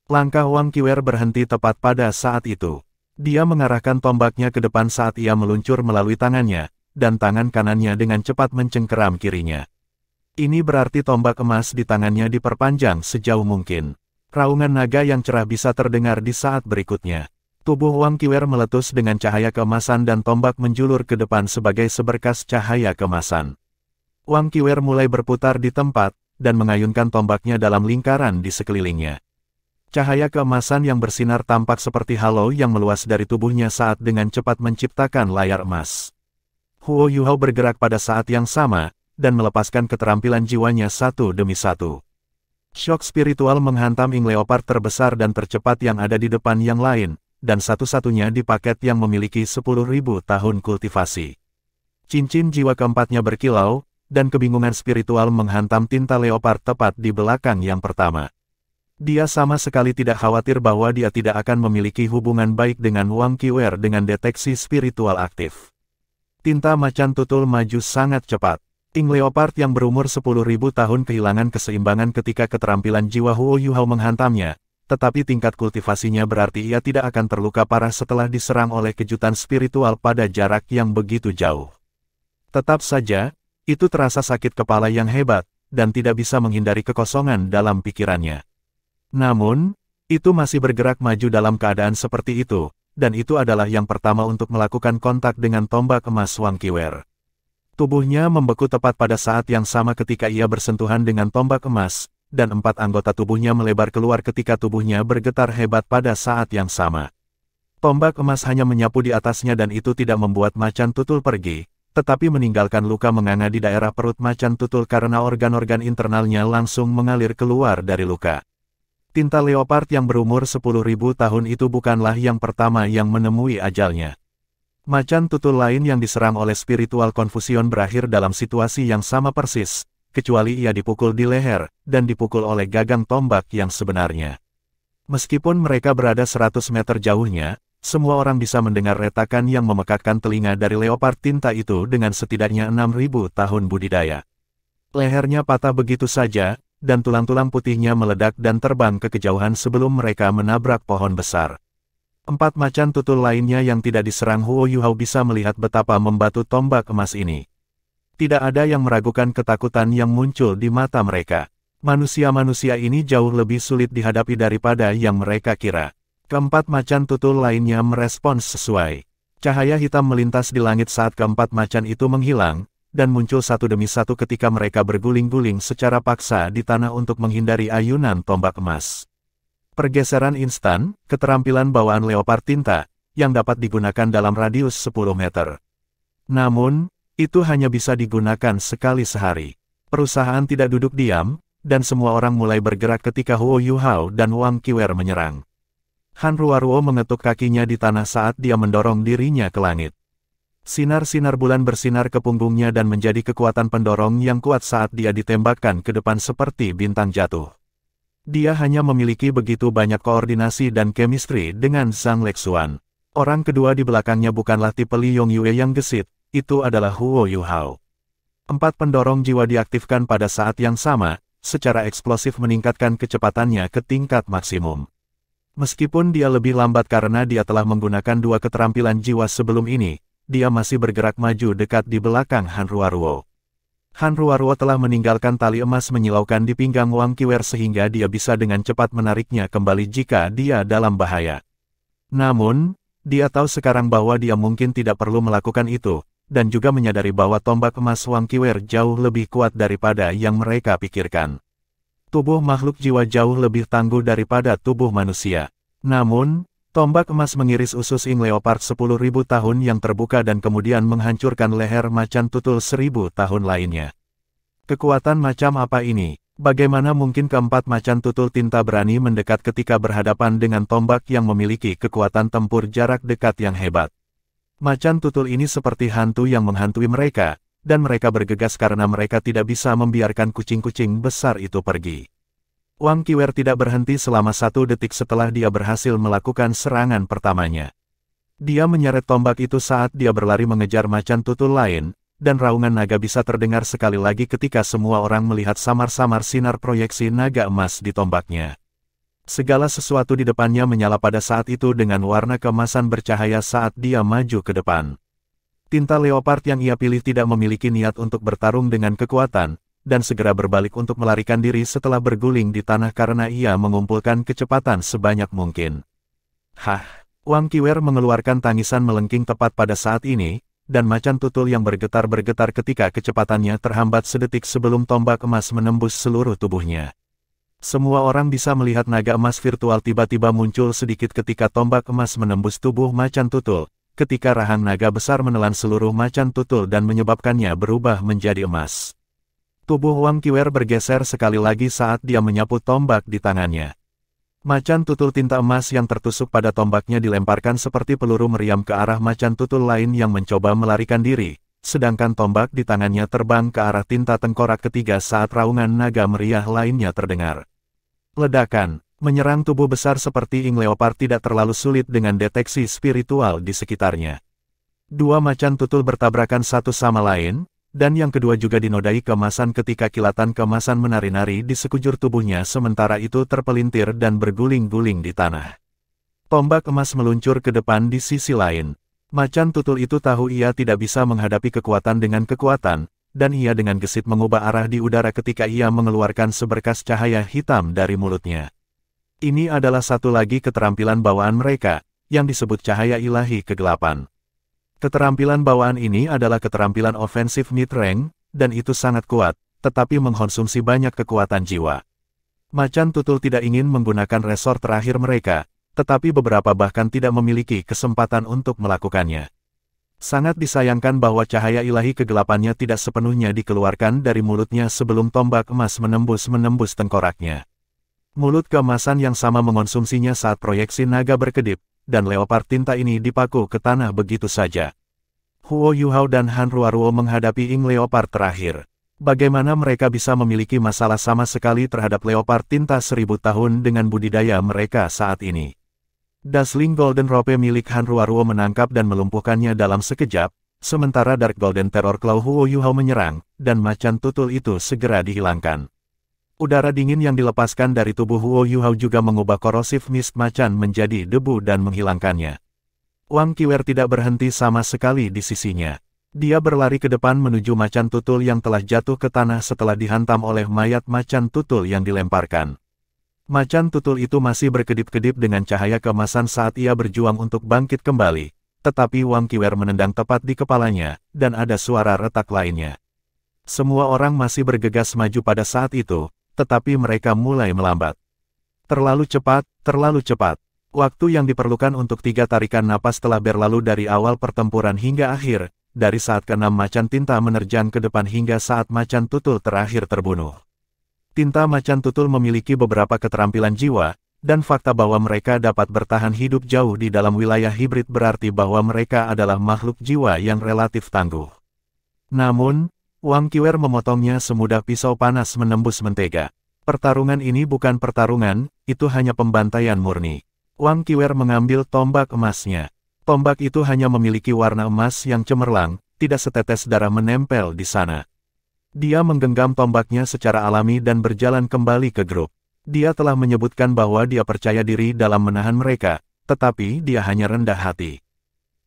S1: Langkah Wang Qiwer berhenti tepat pada saat itu. Dia mengarahkan tombaknya ke depan saat ia meluncur melalui tangannya, dan tangan kanannya dengan cepat mencengkeram kirinya. Ini berarti tombak emas di tangannya diperpanjang sejauh mungkin. Raungan naga yang cerah bisa terdengar di saat berikutnya. Tubuh Wang Qiwer meletus dengan cahaya keemasan dan tombak menjulur ke depan sebagai seberkas cahaya keemasan. Wang Qiwer mulai berputar di tempat, dan mengayunkan tombaknya dalam lingkaran di sekelilingnya. Cahaya keemasan yang bersinar tampak seperti halo yang meluas dari tubuhnya saat dengan cepat menciptakan layar emas. Huo Yuhao bergerak pada saat yang sama, dan melepaskan keterampilan jiwanya satu demi satu. Shock spiritual menghantam Ing Leopard terbesar dan tercepat yang ada di depan yang lain, dan satu-satunya di paket yang memiliki 10.000 tahun kultivasi. Cincin jiwa keempatnya berkilau, dan kebingungan spiritual menghantam tinta leopard tepat di belakang yang pertama. Dia sama sekali tidak khawatir bahwa dia tidak akan memiliki hubungan baik dengan Wang Qiwer dengan deteksi spiritual aktif. Tinta macan tutul maju sangat cepat. Ing Leopard yang berumur 10.000 tahun kehilangan keseimbangan ketika keterampilan jiwa Huo Yuhao menghantamnya, tetapi tingkat kultivasinya berarti ia tidak akan terluka parah setelah diserang oleh kejutan spiritual pada jarak yang begitu jauh. Tetap saja, itu terasa sakit kepala yang hebat, dan tidak bisa menghindari kekosongan dalam pikirannya. Namun, itu masih bergerak maju dalam keadaan seperti itu, dan itu adalah yang pertama untuk melakukan kontak dengan tombak emas Wang Qiwer. Tubuhnya membeku tepat pada saat yang sama ketika ia bersentuhan dengan tombak emas, dan 4 anggota tubuhnya melebar keluar ketika tubuhnya bergetar hebat pada saat yang sama. Tombak emas hanya menyapu di atasnya dan itu tidak membuat macan tutul pergi, tetapi meninggalkan luka menganga di daerah perut macan tutul karena organ-organ internalnya langsung mengalir keluar dari luka. Tinta leopard yang berumur 10.000 tahun itu bukanlah yang pertama yang menemui ajalnya. Macan tutul lain yang diserang oleh spiritual confusion berakhir dalam situasi yang sama persis, kecuali ia dipukul di leher, dan dipukul oleh gagang tombak yang sebenarnya. Meskipun mereka berada 100 meter jauhnya, semua orang bisa mendengar retakan yang memekakkan telinga dari leopard tinta itu dengan setidaknya 6.000 tahun budidaya. Lehernya patah begitu saja, dan tulang-tulang putihnya meledak dan terbang ke kejauhan sebelum mereka menabrak pohon besar. 4 macan tutul lainnya yang tidak diserang Huo Yuhao bisa melihat betapa membatu tombak emas ini. Tidak ada yang meragukan ketakutan yang muncul di mata mereka. Manusia-manusia ini jauh lebih sulit dihadapi daripada yang mereka kira. Keempat macan tutul lainnya merespons sesuai. Cahaya hitam melintas di langit saat keempat macan itu menghilang, dan muncul satu demi satu ketika mereka berguling-guling secara paksa di tanah untuk menghindari ayunan tombak emas. Pergeseran instan, keterampilan bawaan leopard tinta, yang dapat digunakan dalam radius 10 meter. Namun, itu hanya bisa digunakan sekali sehari. Perusahaan tidak duduk diam, dan semua orang mulai bergerak ketika Huo Yuhao dan Wang Qiwer menyerang. Han Ruoruo mengetuk kakinya di tanah saat dia mendorong dirinya ke langit. Sinar-sinar bulan bersinar ke punggungnya dan menjadi kekuatan pendorong yang kuat saat dia ditembakkan ke depan seperti bintang jatuh. Dia hanya memiliki begitu banyak koordinasi dan chemistry dengan Zhang Lexuan. Orang kedua di belakangnya bukanlah tipe Li Yongyue yang gesit, itu adalah Huo Yuhao. 4 pendorong jiwa diaktifkan pada saat yang sama, secara eksplosif meningkatkan kecepatannya ke tingkat maksimum. Meskipun dia lebih lambat karena dia telah menggunakan 2 keterampilan jiwa sebelum ini, dia masih bergerak maju dekat di belakang Han Ruoruo. Han Ruoruo telah meninggalkan tali emas menyilaukan di pinggang Wang Qiwer sehingga dia bisa dengan cepat menariknya kembali jika dia dalam bahaya. Namun, dia tahu sekarang bahwa dia mungkin tidak perlu melakukan itu, dan juga menyadari bahwa tombak emas Wang Qiwer jauh lebih kuat daripada yang mereka pikirkan. Tubuh makhluk jiwa jauh lebih tangguh daripada tubuh manusia. Namun, tombak emas mengiris usus Ing Leopard 10.000 tahun yang terbuka dan kemudian menghancurkan leher macan tutul 1.000 tahun lainnya. Kekuatan macam apa ini? Bagaimana mungkin keempat macan tutul tinta berani mendekat ketika berhadapan dengan tombak yang memiliki kekuatan tempur jarak dekat yang hebat? Macan tutul ini seperti hantu yang menghantui mereka, dan mereka bergegas karena mereka tidak bisa membiarkan kucing-kucing besar itu pergi. Wang Qiwer tidak berhenti selama 1 detik setelah dia berhasil melakukan serangan pertamanya. Dia menyeret tombak itu saat dia berlari mengejar macan tutul lain, dan raungan naga bisa terdengar sekali lagi ketika semua orang melihat samar-samar sinar proyeksi naga emas di tombaknya. Segala sesuatu di depannya menyala pada saat itu dengan warna keemasan bercahaya saat dia maju ke depan. Tinta leopard yang ia pilih tidak memiliki niat untuk bertarung dengan kekuatan, dan segera berbalik untuk melarikan diri setelah berguling di tanah karena ia mengumpulkan kecepatan sebanyak mungkin. Hah! Wang Qiwer mengeluarkan tangisan melengking tepat pada saat ini, dan macan tutul yang bergetar-bergetar ketika kecepatannya terhambat sedetik sebelum tombak emas menembus seluruh tubuhnya. Semua orang bisa melihat naga emas virtual tiba-tiba muncul sedikit ketika tombak emas menembus tubuh macan tutul, ketika rahang naga besar menelan seluruh macan tutul dan menyebabkannya berubah menjadi emas. Tubuh Wang Qiwer bergeser sekali lagi saat dia menyapu tombak di tangannya. Macan tutul tinta emas yang tertusuk pada tombaknya dilemparkan seperti peluru meriam ke arah macan tutul lain yang mencoba melarikan diri, sedangkan tombak di tangannya terbang ke arah tinta tengkorak ketiga saat raungan naga meriah lainnya terdengar. Ledakan, menyerang tubuh besar seperti ing leopard tidak terlalu sulit dengan deteksi spiritual di sekitarnya. Dua macan tutul bertabrakan satu sama lain, dan yang kedua juga dinodai keemasan ketika kilatan keemasan menari-nari di sekujur tubuhnya sementara itu terpelintir dan berguling-guling di tanah. Tombak emas meluncur ke depan di sisi lain. Macan tutul itu tahu ia tidak bisa menghadapi kekuatan dengan kekuatan, dan ia dengan gesit mengubah arah di udara ketika ia mengeluarkan seberkas cahaya hitam dari mulutnya. Ini adalah satu lagi keterampilan bawaan mereka, yang disebut cahaya ilahi kegelapan. Keterampilan bawaan ini adalah keterampilan ofensif mid-rank, dan itu sangat kuat, tetapi mengkonsumsi banyak kekuatan jiwa. Macan tutul tidak ingin menggunakan resor terakhir mereka, tetapi beberapa bahkan tidak memiliki kesempatan untuk melakukannya. Sangat disayangkan bahwa cahaya ilahi kegelapannya tidak sepenuhnya dikeluarkan dari mulutnya sebelum tombak emas menembus tengkoraknya. Mulut keemasan yang sama mengonsumsinya saat proyeksi naga berkedip, dan leopard tinta ini dipaku ke tanah begitu saja. Huo Yuhao dan Han Ruoruo menghadapi ing leopard terakhir. Bagaimana mereka bisa memiliki masalah sama sekali terhadap leopard tinta 1000 tahun dengan budidaya mereka saat ini? Dazzling Golden Robe milik Han Ruoruo menangkap dan melumpuhkannya dalam sekejap, sementara Dark Golden Terror Claw Huo Yuhao menyerang, dan macan tutul itu segera dihilangkan. Udara dingin yang dilepaskan dari tubuh Huo Yuhao juga mengubah korosif mist macan menjadi debu dan menghilangkannya. Wang Qiwer tidak berhenti sama sekali di sisinya. Dia berlari ke depan menuju macan tutul yang telah jatuh ke tanah setelah dihantam oleh mayat macan tutul yang dilemparkan. Macan tutul itu masih berkedip-kedip dengan cahaya keemasan saat ia berjuang untuk bangkit kembali, tetapi Wang Qiwer menendang tepat di kepalanya, dan ada suara retak lainnya. Semua orang masih bergegas maju pada saat itu, tetapi mereka mulai melambat. Terlalu cepat, terlalu cepat. Waktu yang diperlukan untuk 3 tarikan napas telah berlalu dari awal pertempuran hingga akhir, dari saat ke-6 macan tinta menerjang ke depan hingga saat macan tutul terakhir terbunuh. Tinta macan tutul memiliki beberapa keterampilan jiwa, dan fakta bahwa mereka dapat bertahan hidup jauh di dalam wilayah hibrid berarti bahwa mereka adalah makhluk jiwa yang relatif tangguh. Namun, Wang Qiwer memotongnya semudah pisau panas menembus mentega. Pertarungan ini bukan pertarungan, itu hanya pembantaian murni. Wang Qiwer mengambil tombak emasnya. Tombak itu hanya memiliki warna emas yang cemerlang, tidak setetes darah menempel di sana. Dia menggenggam tombaknya secara alami dan berjalan kembali ke grup. Dia telah menyebutkan bahwa dia percaya diri dalam menahan mereka, tetapi dia hanya rendah hati.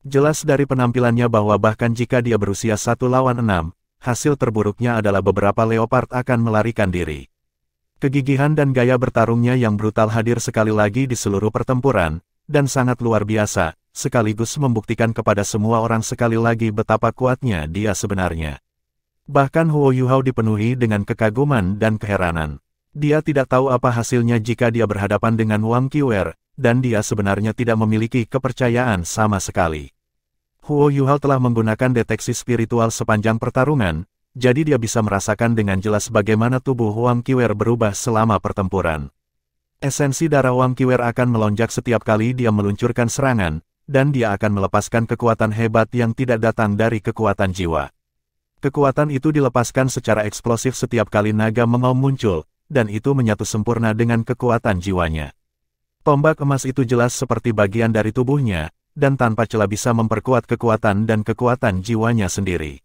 S1: Jelas dari penampilannya bahwa bahkan jika dia berusia 1 lawan 6, hasil terburuknya adalah beberapa leopard akan melarikan diri. Kegigihan dan gaya bertarungnya yang brutal hadir sekali lagi di seluruh pertempuran, dan sangat luar biasa, sekaligus membuktikan kepada semua orang sekali lagi betapa kuatnya dia sebenarnya. Bahkan Huo Yuhao dipenuhi dengan kekaguman dan keheranan. Dia tidak tahu apa hasilnya jika dia berhadapan dengan Wang Qiwer, dan dia sebenarnya tidak memiliki kepercayaan sama sekali. Huo Yuhao telah menggunakan deteksi spiritual sepanjang pertarungan, jadi dia bisa merasakan dengan jelas bagaimana tubuh Wang Qiwer berubah selama pertempuran. Esensi darah Wang Qiwer akan melonjak setiap kali dia meluncurkan serangan, dan dia akan melepaskan kekuatan hebat yang tidak datang dari kekuatan jiwa. Kekuatan itu dilepaskan secara eksplosif setiap kali naga mengaum muncul, dan itu menyatu sempurna dengan kekuatan jiwanya. Tombak emas itu jelas seperti bagian dari tubuhnya, dan tanpa celah bisa memperkuat kekuatan dan kekuatan jiwanya sendiri.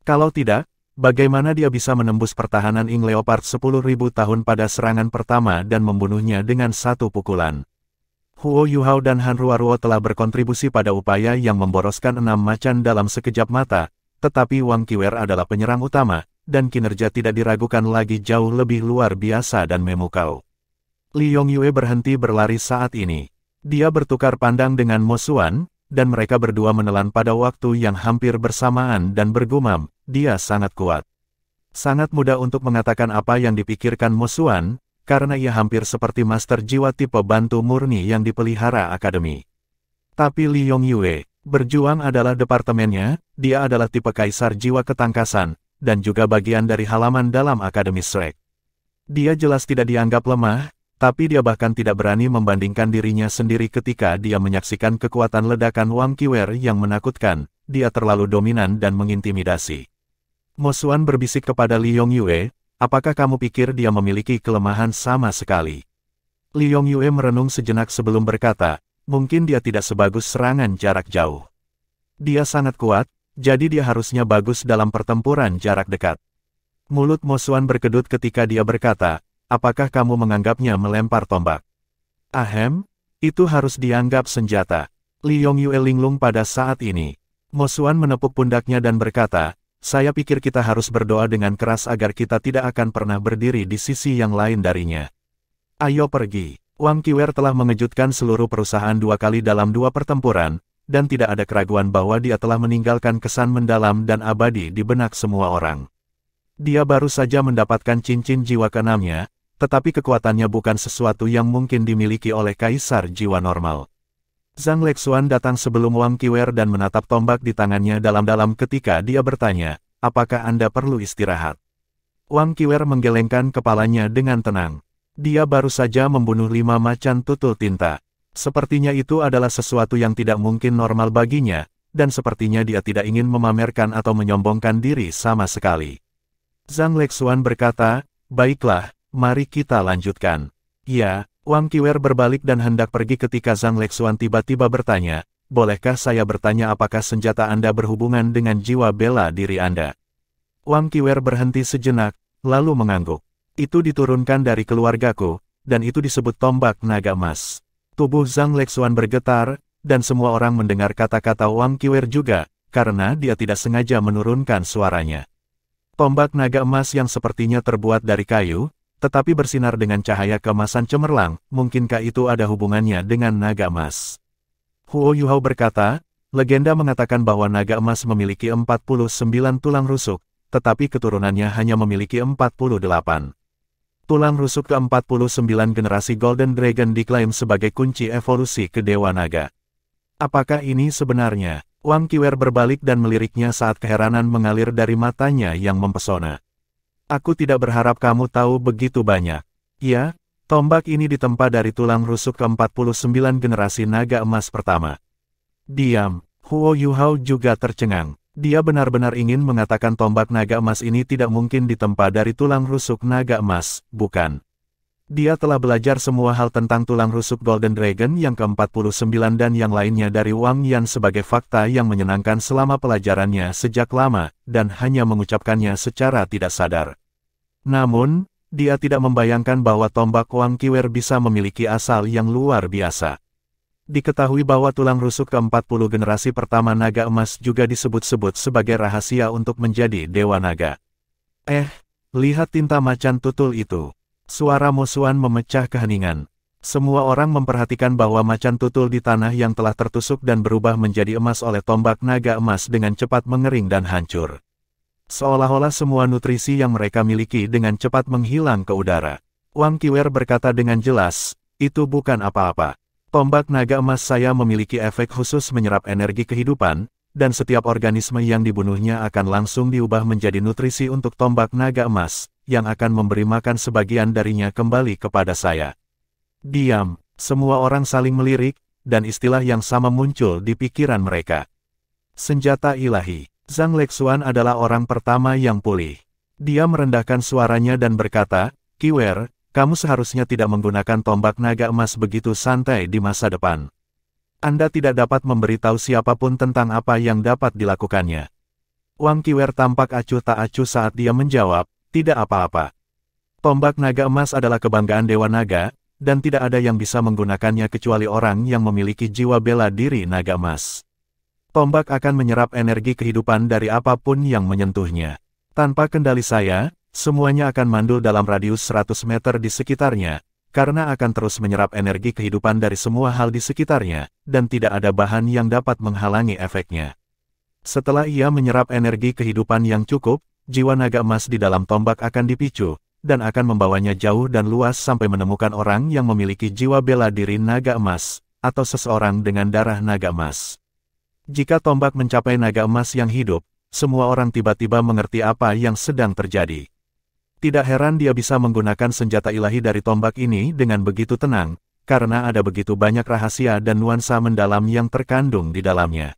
S1: Kalau tidak, bagaimana dia bisa menembus pertahanan Ing Leopard 10.000 tahun pada serangan pertama dan membunuhnya dengan satu pukulan? Huo Yuhao dan Han Ruoruo telah berkontribusi pada upaya yang memboroskan 6 macan dalam sekejap mata, tetapi Wang Qiwer adalah penyerang utama, dan kinerja tidak diragukan lagi jauh lebih luar biasa dan memukau. Li Yongyue berhenti berlari saat ini. Dia bertukar pandang dengan Mo Xuan, dan mereka berdua menelan pada waktu yang hampir bersamaan dan bergumam, dia sangat kuat. Sangat mudah untuk mengatakan apa yang dipikirkan Mo Xuan, karena ia hampir seperti master jiwa tipe bantu murni yang dipelihara akademi. Tapi Li Yongyue, berjuang adalah departemennya, dia adalah tipe kaisar jiwa ketangkasan, dan juga bagian dari halaman dalam akademi Shrek. Dia jelas tidak dianggap lemah, tapi dia bahkan tidak berani membandingkan dirinya sendiri ketika dia menyaksikan kekuatan ledakan Wang Qiwer yang menakutkan, dia terlalu dominan dan mengintimidasi. Mo Xuan berbisik kepada Li Yongyue, apakah kamu pikir dia memiliki kelemahan sama sekali? Li Yongyue merenung sejenak sebelum berkata, mungkin dia tidak sebagus serangan jarak jauh. Dia sangat kuat, jadi dia harusnya bagus dalam pertempuran jarak dekat. Mulut Mo Xuan berkedut ketika dia berkata, apakah kamu menganggapnya melempar tombak? Ahem, itu harus dianggap senjata. Li Yongyue linglung pada saat ini. Mo Xuan menepuk pundaknya dan berkata, saya pikir kita harus berdoa dengan keras agar kita tidak akan pernah berdiri di sisi yang lain darinya. Ayo pergi. Wang Qiwer telah mengejutkan seluruh perusahaan 2 kali dalam 2 pertempuran, dan tidak ada keraguan bahwa dia telah meninggalkan kesan mendalam dan abadi di benak semua orang. Dia baru saja mendapatkan cincin jiwa ke-6-nya, tetapi kekuatannya bukan sesuatu yang mungkin dimiliki oleh kaisar jiwa normal. Zhang Lexuan datang sebelum Wang Qiwer dan menatap tombak di tangannya dalam-dalam ketika dia bertanya, apakah Anda perlu istirahat? Wang Qiwer menggelengkan kepalanya dengan tenang. Dia baru saja membunuh 5 macan tutul tinta. Sepertinya itu adalah sesuatu yang tidak mungkin normal baginya, dan sepertinya dia tidak ingin memamerkan atau menyombongkan diri sama sekali. Zhang Lexuan berkata, baiklah, mari kita lanjutkan. Ya, Wang Qiwer berbalik dan hendak pergi ketika Zhang Lexuan tiba-tiba bertanya, bolehkah saya bertanya apakah senjata Anda berhubungan dengan jiwa bela diri Anda? Wang Qiwer berhenti sejenak, lalu mengangguk. Itu diturunkan dari keluargaku, dan itu disebut tombak naga emas. Tubuh Zhang Lexuan bergetar, dan semua orang mendengar kata-kata Wang Qiwer juga, karena dia tidak sengaja menurunkan suaranya. Tombak naga emas yang sepertinya terbuat dari kayu, tetapi bersinar dengan cahaya keemasan cemerlang, mungkinkah itu ada hubungannya dengan naga emas? Huo Yuhao berkata, legenda mengatakan bahwa naga emas memiliki 49 tulang rusuk, tetapi keturunannya hanya memiliki 48. Tulang rusuk ke-49 generasi Golden Dragon diklaim sebagai kunci evolusi ke Dewa Naga. Apakah ini sebenarnya? Wang Qiwer berbalik dan meliriknya saat keheranan mengalir dari matanya yang mempesona. Aku tidak berharap kamu tahu begitu banyak. Ya, tombak ini ditempa dari tulang rusuk ke-49 generasi naga emas pertama. Diam, Huo Yuhao juga tercengang. Dia benar-benar ingin mengatakan tombak naga emas ini tidak mungkin ditempa dari tulang rusuk naga emas, bukan? Dia telah belajar semua hal tentang tulang rusuk Golden Dragon yang ke-49 dan yang lainnya dari Wang Yan sebagai fakta yang menyenangkan selama pelajarannya sejak lama, dan hanya mengucapkannya secara tidak sadar. Namun, dia tidak membayangkan bahwa tombak Wang Qiwer bisa memiliki asal yang luar biasa. Diketahui bahwa tulang rusuk ke-40 generasi pertama naga emas juga disebut-sebut sebagai rahasia untuk menjadi Dewa Naga. Lihat tinta macan tutul itu. Suara Mo Xuan memecah keheningan. Semua orang memperhatikan bahwa macan tutul di tanah yang telah tertusuk dan berubah menjadi emas oleh tombak naga emas dengan cepat mengering dan hancur. Seolah-olah semua nutrisi yang mereka miliki dengan cepat menghilang ke udara. Wang Qiwer berkata dengan jelas, itu bukan apa-apa. Tombak naga emas saya memiliki efek khusus menyerap energi kehidupan, dan setiap organisme yang dibunuhnya akan langsung diubah menjadi nutrisi untuk tombak naga emas, yang akan memberi makan sebagian darinya kembali kepada saya. Diam, semua orang saling melirik, dan istilah yang sama muncul di pikiran mereka. Senjata ilahi. Zhang Lexuan adalah orang pertama yang pulih. Dia merendahkan suaranya dan berkata, Qiwer, kamu seharusnya tidak menggunakan tombak naga emas begitu santai di masa depan. Anda tidak dapat memberitahu siapapun tentang apa yang dapat dilakukannya. Wang Qiwer tampak acuh tak acuh saat dia menjawab, tidak apa-apa. Tombak naga emas adalah kebanggaan Dewa Naga, dan tidak ada yang bisa menggunakannya kecuali orang yang memiliki jiwa bela diri naga emas. Tombak akan menyerap energi kehidupan dari apapun yang menyentuhnya. Tanpa kendali saya, semuanya akan mandul dalam radius 100 meter di sekitarnya, karena akan terus menyerap energi kehidupan dari semua hal di sekitarnya, dan tidak ada bahan yang dapat menghalangi efeknya. Setelah ia menyerap energi kehidupan yang cukup, jiwa naga emas di dalam tombak akan dipicu, dan akan membawanya jauh dan luas sampai menemukan orang yang memiliki jiwa bela diri naga emas, atau seseorang dengan darah naga emas. Jika tombak mencapai naga emas yang hidup, semua orang tiba-tiba mengerti apa yang sedang terjadi. Tidak heran dia bisa menggunakan senjata ilahi dari tombak ini dengan begitu tenang, karena ada begitu banyak rahasia dan nuansa mendalam yang terkandung di dalamnya.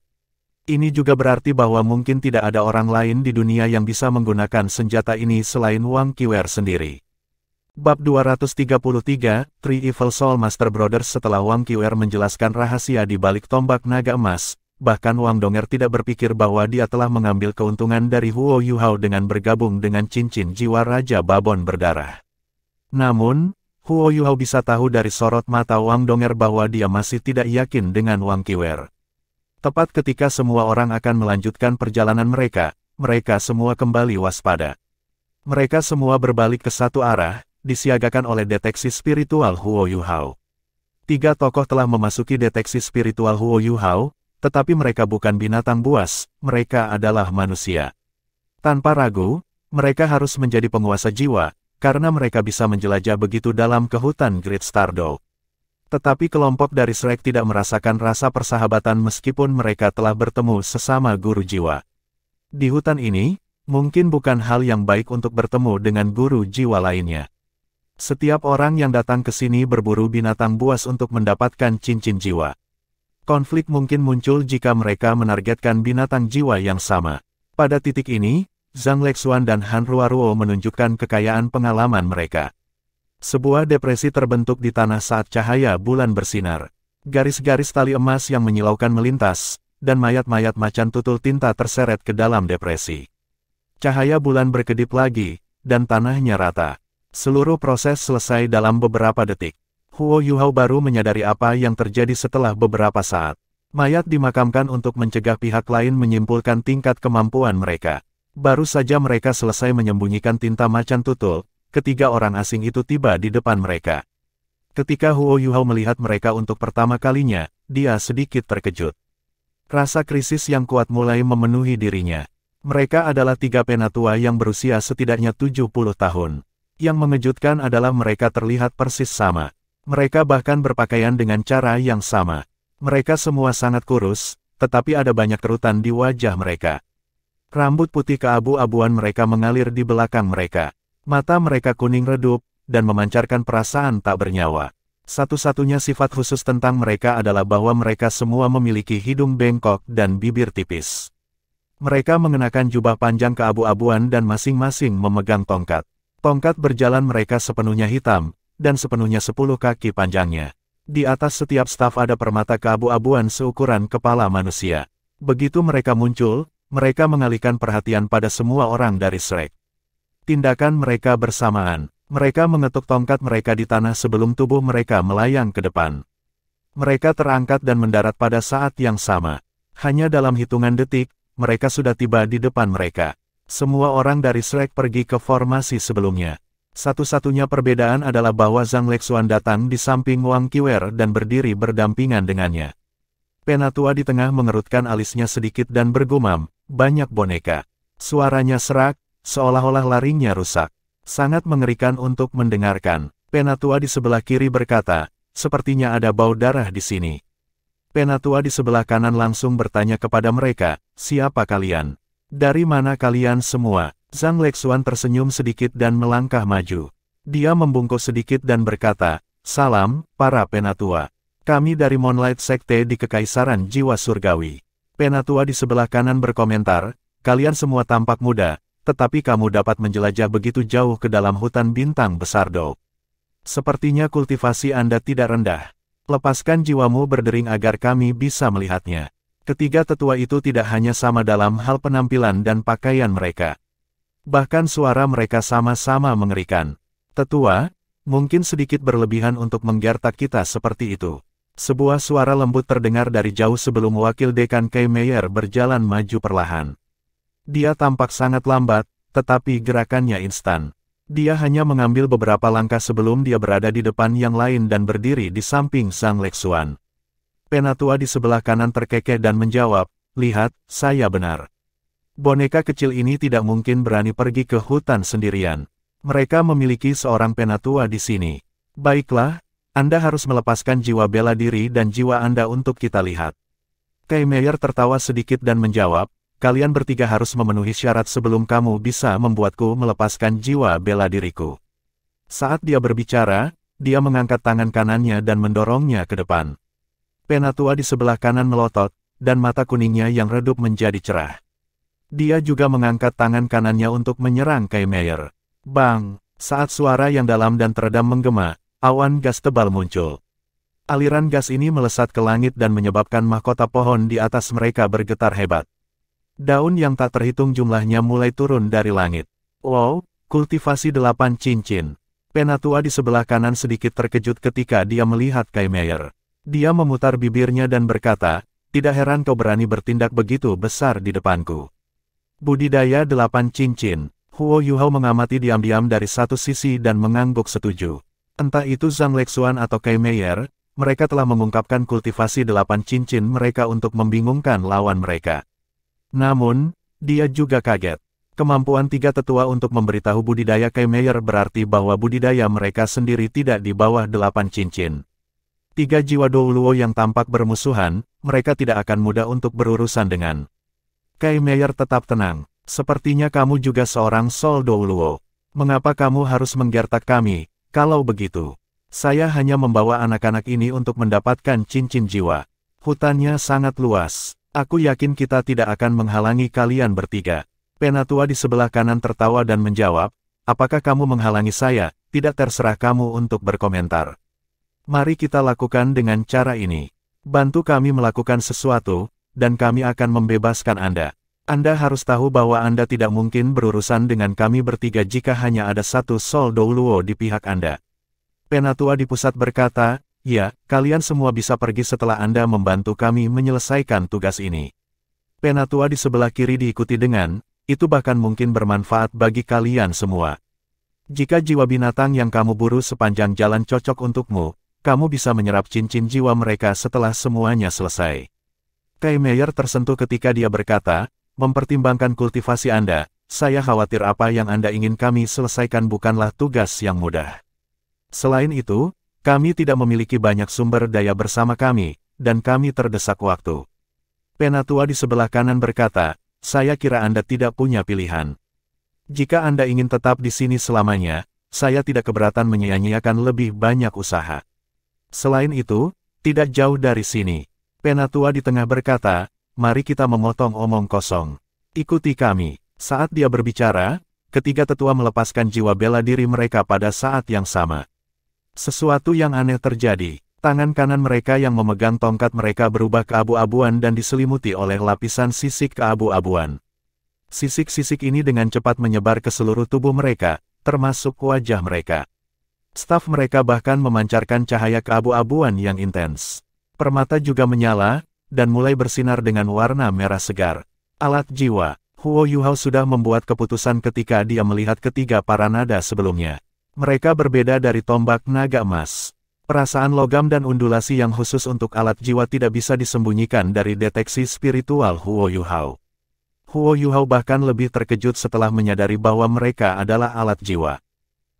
S1: Ini juga berarti bahwa mungkin tidak ada orang lain di dunia yang bisa menggunakan senjata ini selain Wang Qiwer sendiri. Bab 233, Three Evil Soul Master Brothers. Setelah Wang Qiwer menjelaskan rahasia di balik tombak naga emas, bahkan Wang Donger tidak berpikir bahwa dia telah mengambil keuntungan dari Huo Yuhao dengan bergabung dengan cincin jiwa Raja Babon berdarah. Namun, Huo Yuhao bisa tahu dari sorot mata Wang Donger bahwa dia masih tidak yakin dengan Wang Qiwer. Tepat ketika semua orang akan melanjutkan perjalanan mereka, mereka semua kembali waspada. Mereka semua berbalik ke satu arah, disiagakan oleh deteksi spiritual Huo Yuhao. 3 tokoh telah memasuki deteksi spiritual Huo Yuhao, tetapi mereka bukan binatang buas, mereka adalah manusia. Tanpa ragu, mereka harus menjadi penguasa jiwa, karena mereka bisa menjelajah begitu dalam ke hutan Great Stardow. Tetapi kelompok dari Shrek tidak merasakan rasa persahabatan meskipun mereka telah bertemu sesama guru jiwa. Di hutan ini, mungkin bukan hal yang baik untuk bertemu dengan guru jiwa lainnya. Setiap orang yang datang ke sini berburu binatang buas untuk mendapatkan cincin jiwa. Konflik mungkin muncul jika mereka menargetkan binatang jiwa yang sama. Pada titik ini, Zhang Lexuan dan Han Ruoruo menunjukkan kekayaan pengalaman mereka. Sebuah depresi terbentuk di tanah saat cahaya bulan bersinar. Garis-garis tali emas yang menyilaukan melintas, dan mayat-mayat macan tutul tinta terseret ke dalam depresi. Cahaya bulan berkedip lagi, dan tanahnya rata. Seluruh proses selesai dalam beberapa detik. Huo Yuhao baru menyadari apa yang terjadi setelah beberapa saat. Mayat dimakamkan untuk mencegah pihak lain menyimpulkan tingkat kemampuan mereka. Baru saja mereka selesai menyembunyikan tinta macan tutul, ketiga orang asing itu tiba di depan mereka. Ketika Huo Yuhao melihat mereka untuk pertama kalinya, dia sedikit terkejut. Rasa krisis yang kuat mulai memenuhi dirinya. Mereka adalah 3 penatua yang berusia setidaknya 70 tahun. Yang mengejutkan adalah mereka terlihat persis sama. Mereka bahkan berpakaian dengan cara yang sama. Mereka semua sangat kurus, tetapi ada banyak kerutan di wajah mereka. Rambut putih keabu-abuan mereka mengalir di belakang mereka. Mata mereka kuning redup, dan memancarkan perasaan tak bernyawa. Satu-satunya sifat khusus tentang mereka adalah bahwa mereka semua memiliki hidung bengkok dan bibir tipis. Mereka mengenakan jubah panjang keabu-abuan dan masing-masing memegang tongkat. Tongkat berjalan mereka sepenuhnya hitam, dan sepenuhnya 10 kaki panjangnya. Di atas setiap staf ada permata keabu-abuan seukuran kepala manusia. Begitu mereka muncul, mereka mengalihkan perhatian pada semua orang dari Shrek. Tindakan mereka bersamaan. Mereka mengetuk tongkat mereka di tanah sebelum tubuh mereka melayang ke depan. Mereka terangkat dan mendarat pada saat yang sama. Hanya dalam hitungan detik, mereka sudah tiba di depan mereka. Semua orang dari Shrek pergi ke formasi sebelumnya. Satu-satunya perbedaan adalah bahwa Zhang Lexuan datang di samping Wang Qiwer dan berdiri berdampingan dengannya. Penatua di tengah mengerutkan alisnya sedikit dan bergumam, banyak boneka. Suaranya serak, seolah-olah laringnya rusak. Sangat mengerikan untuk mendengarkan. Penatua di sebelah kiri berkata, sepertinya ada bau darah di sini. Penatua di sebelah kanan langsung bertanya kepada mereka, siapa kalian? Dari mana kalian semua? Zhang Lexuan tersenyum sedikit dan melangkah maju. Dia membungkuk sedikit dan berkata, salam, para penatua. Kami dari Moonlight Sekte di Kekaisaran Jiwa Surgawi. Penatua di sebelah kanan berkomentar, kalian semua tampak muda, tetapi kamu dapat menjelajah begitu jauh ke dalam hutan bintang besar Do. Sepertinya kultivasi Anda tidak rendah. Lepaskan jiwamu berdering agar kami bisa melihatnya. Ketiga tetua itu tidak hanya sama dalam hal penampilan dan pakaian mereka. Bahkan suara mereka sama-sama mengerikan. Tetua, mungkin sedikit berlebihan untuk menggertak kita seperti itu. Sebuah suara lembut terdengar dari jauh sebelum wakil dekan Kay Meyer berjalan maju perlahan. Dia tampak sangat lambat, tetapi gerakannya instan. Dia hanya mengambil beberapa langkah sebelum dia berada di depan yang lain dan berdiri di samping Zhang Lexuan. Penatua di sebelah kanan terkekeh dan menjawab, "Lihat, saya benar. Boneka kecil ini tidak mungkin berani pergi ke hutan sendirian. Mereka memiliki seorang penatua di sini. Baiklah, Anda harus melepaskan jiwa bela diri dan jiwa Anda untuk kita lihat." Kay Meyer tertawa sedikit dan menjawab, "Kalian bertiga harus memenuhi syarat sebelum kamu bisa membuatku melepaskan jiwa bela diriku." Saat dia berbicara, dia mengangkat tangan kanannya dan mendorongnya ke depan. Penatua di sebelah kanan melotot, dan mata kuningnya yang redup menjadi cerah. Dia juga mengangkat tangan kanannya untuk menyerang Kay Meyer. Bang! Saat suara yang dalam dan teredam menggema, awan gas tebal muncul. Aliran gas ini melesat ke langit dan menyebabkan mahkota pohon di atas mereka bergetar hebat. Daun yang tak terhitung jumlahnya mulai turun dari langit. Wow, kultivasi 8 cincin. Penatua di sebelah kanan sedikit terkejut ketika dia melihat Kay Meyer. Dia memutar bibirnya dan berkata, "Tidak heran kau berani bertindak begitu besar di depanku." Budidaya 8 cincin. Huo Yuhao mengamati diam-diam dari satu sisi dan mengangguk setuju. Entah itu Zhang Lexuan atau Kay Meyer, mereka telah mengungkapkan kultivasi 8 cincin mereka untuk membingungkan lawan mereka. Namun, dia juga kaget. Kemampuan tiga tetua untuk memberitahu budidaya Kay Meyer berarti bahwa budidaya mereka sendiri tidak di bawah 8 cincin. Tiga jiwa Douluo yang tampak bermusuhan, mereka tidak akan mudah untuk berurusan dengan. Kay Meyer tetap tenang. "Sepertinya kamu juga seorang Sol Douluo. Mengapa kamu harus menggertak kami? Kalau begitu, saya hanya membawa anak-anak ini untuk mendapatkan cincin jiwa. Hutannya sangat luas. Aku yakin kita tidak akan menghalangi kalian bertiga." Penatua di sebelah kanan tertawa dan menjawab, "Apakah kamu menghalangi saya? Tidak, terserah kamu untuk berkomentar. Mari kita lakukan dengan cara ini. Bantu kami melakukan sesuatu, dan kami akan membebaskan Anda. Anda harus tahu bahwa Anda tidak mungkin berurusan dengan kami bertiga jika hanya ada satu Sol Douluo di pihak Anda." Penatua di pusat berkata, "Ya, kalian semua bisa pergi setelah Anda membantu kami menyelesaikan tugas ini." Penatua di sebelah kiri diikuti dengan, "Itu bahkan mungkin bermanfaat bagi kalian semua. Jika jiwa binatang yang kamu buru sepanjang jalan cocok untukmu, kamu bisa menyerap cincin jiwa mereka setelah semuanya selesai." Kay Meyer tersentuh ketika dia berkata, "Mempertimbangkan kultivasi Anda, saya khawatir apa yang Anda ingin kami selesaikan bukanlah tugas yang mudah. Selain itu, kami tidak memiliki banyak sumber daya bersama kami, dan kami terdesak waktu." Penatua di sebelah kanan berkata, "Saya kira Anda tidak punya pilihan. Jika Anda ingin tetap di sini selamanya, saya tidak keberatan menyia-nyiakan lebih banyak usaha. Selain itu, tidak jauh dari sini." Penatua di tengah berkata, "Mari kita memotong omong kosong. Ikuti kami." Saat dia berbicara, ketiga tetua melepaskan jiwa bela diri mereka pada saat yang sama. Sesuatu yang aneh terjadi. Tangan kanan mereka yang memegang tongkat mereka berubah keabu-abuan dan diselimuti oleh lapisan sisik keabu-abuan. Sisik-sisik ini dengan cepat menyebar ke seluruh tubuh mereka, termasuk wajah mereka. Staf mereka bahkan memancarkan cahaya keabu-abuan yang intens. Permata juga menyala, dan mulai bersinar dengan warna merah segar. Alat jiwa. Huo Yuhao sudah membuat keputusan ketika dia melihat ketiga para nada sebelumnya. Mereka berbeda dari tombak naga emas. Perasaan logam dan undulasi yang khusus untuk alat jiwa tidak bisa disembunyikan dari deteksi spiritual Huo Yuhao. Huo Yuhao bahkan lebih terkejut setelah menyadari bahwa mereka adalah alat jiwa.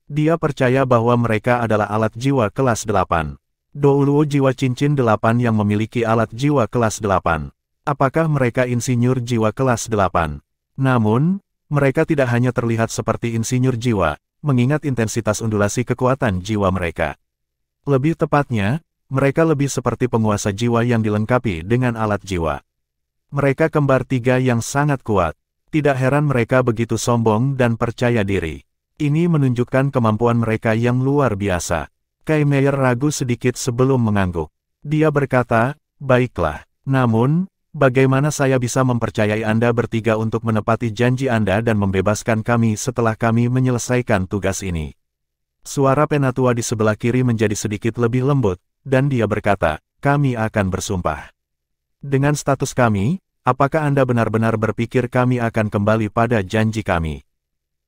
S1: Dia percaya bahwa mereka adalah alat jiwa kelas 8. Douluo jiwa cincin 8 yang memiliki alat jiwa kelas 8. Apakah mereka insinyur jiwa kelas 8? Namun, mereka tidak hanya terlihat seperti insinyur jiwa, mengingat intensitas undulasi kekuatan jiwa mereka. Lebih tepatnya, mereka lebih seperti penguasa jiwa yang dilengkapi dengan alat jiwa. Mereka kembar tiga yang sangat kuat. Tidak heran mereka begitu sombong dan percaya diri. Ini menunjukkan kemampuan mereka yang luar biasa. Kai Meier ragu sedikit sebelum mengangguk. Dia berkata, baiklah. Namun, bagaimana saya bisa mempercayai Anda bertiga untuk menepati janji Anda dan membebaskan kami setelah kami menyelesaikan tugas ini? Suara penatua di sebelah kiri menjadi sedikit lebih lembut, dan dia berkata, kami akan bersumpah. Dengan status kami, apakah Anda benar-benar berpikir kami akan kembali pada janji kami?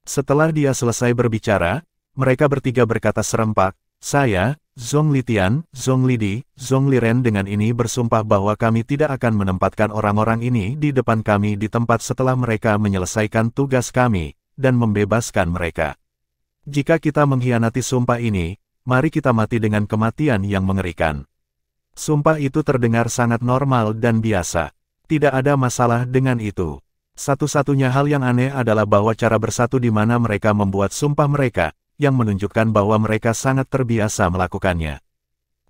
S1: Setelah dia selesai berbicara, mereka bertiga berkata serempak, saya, Zhong Litian, Zhong Lidi, Zhong Liren dengan ini bersumpah bahwa kami tidak akan menempatkan orang-orang ini di depan kami di tempat setelah mereka menyelesaikan tugas kami, dan membebaskan mereka. Jika kita mengkhianati sumpah ini, mari kita mati dengan kematian yang mengerikan. Sumpah itu terdengar sangat normal dan biasa. Tidak ada masalah dengan itu. Satu-satunya hal yang aneh adalah bahwa cara bersatu di mana mereka membuat sumpah mereka, yang menunjukkan bahwa mereka sangat terbiasa melakukannya.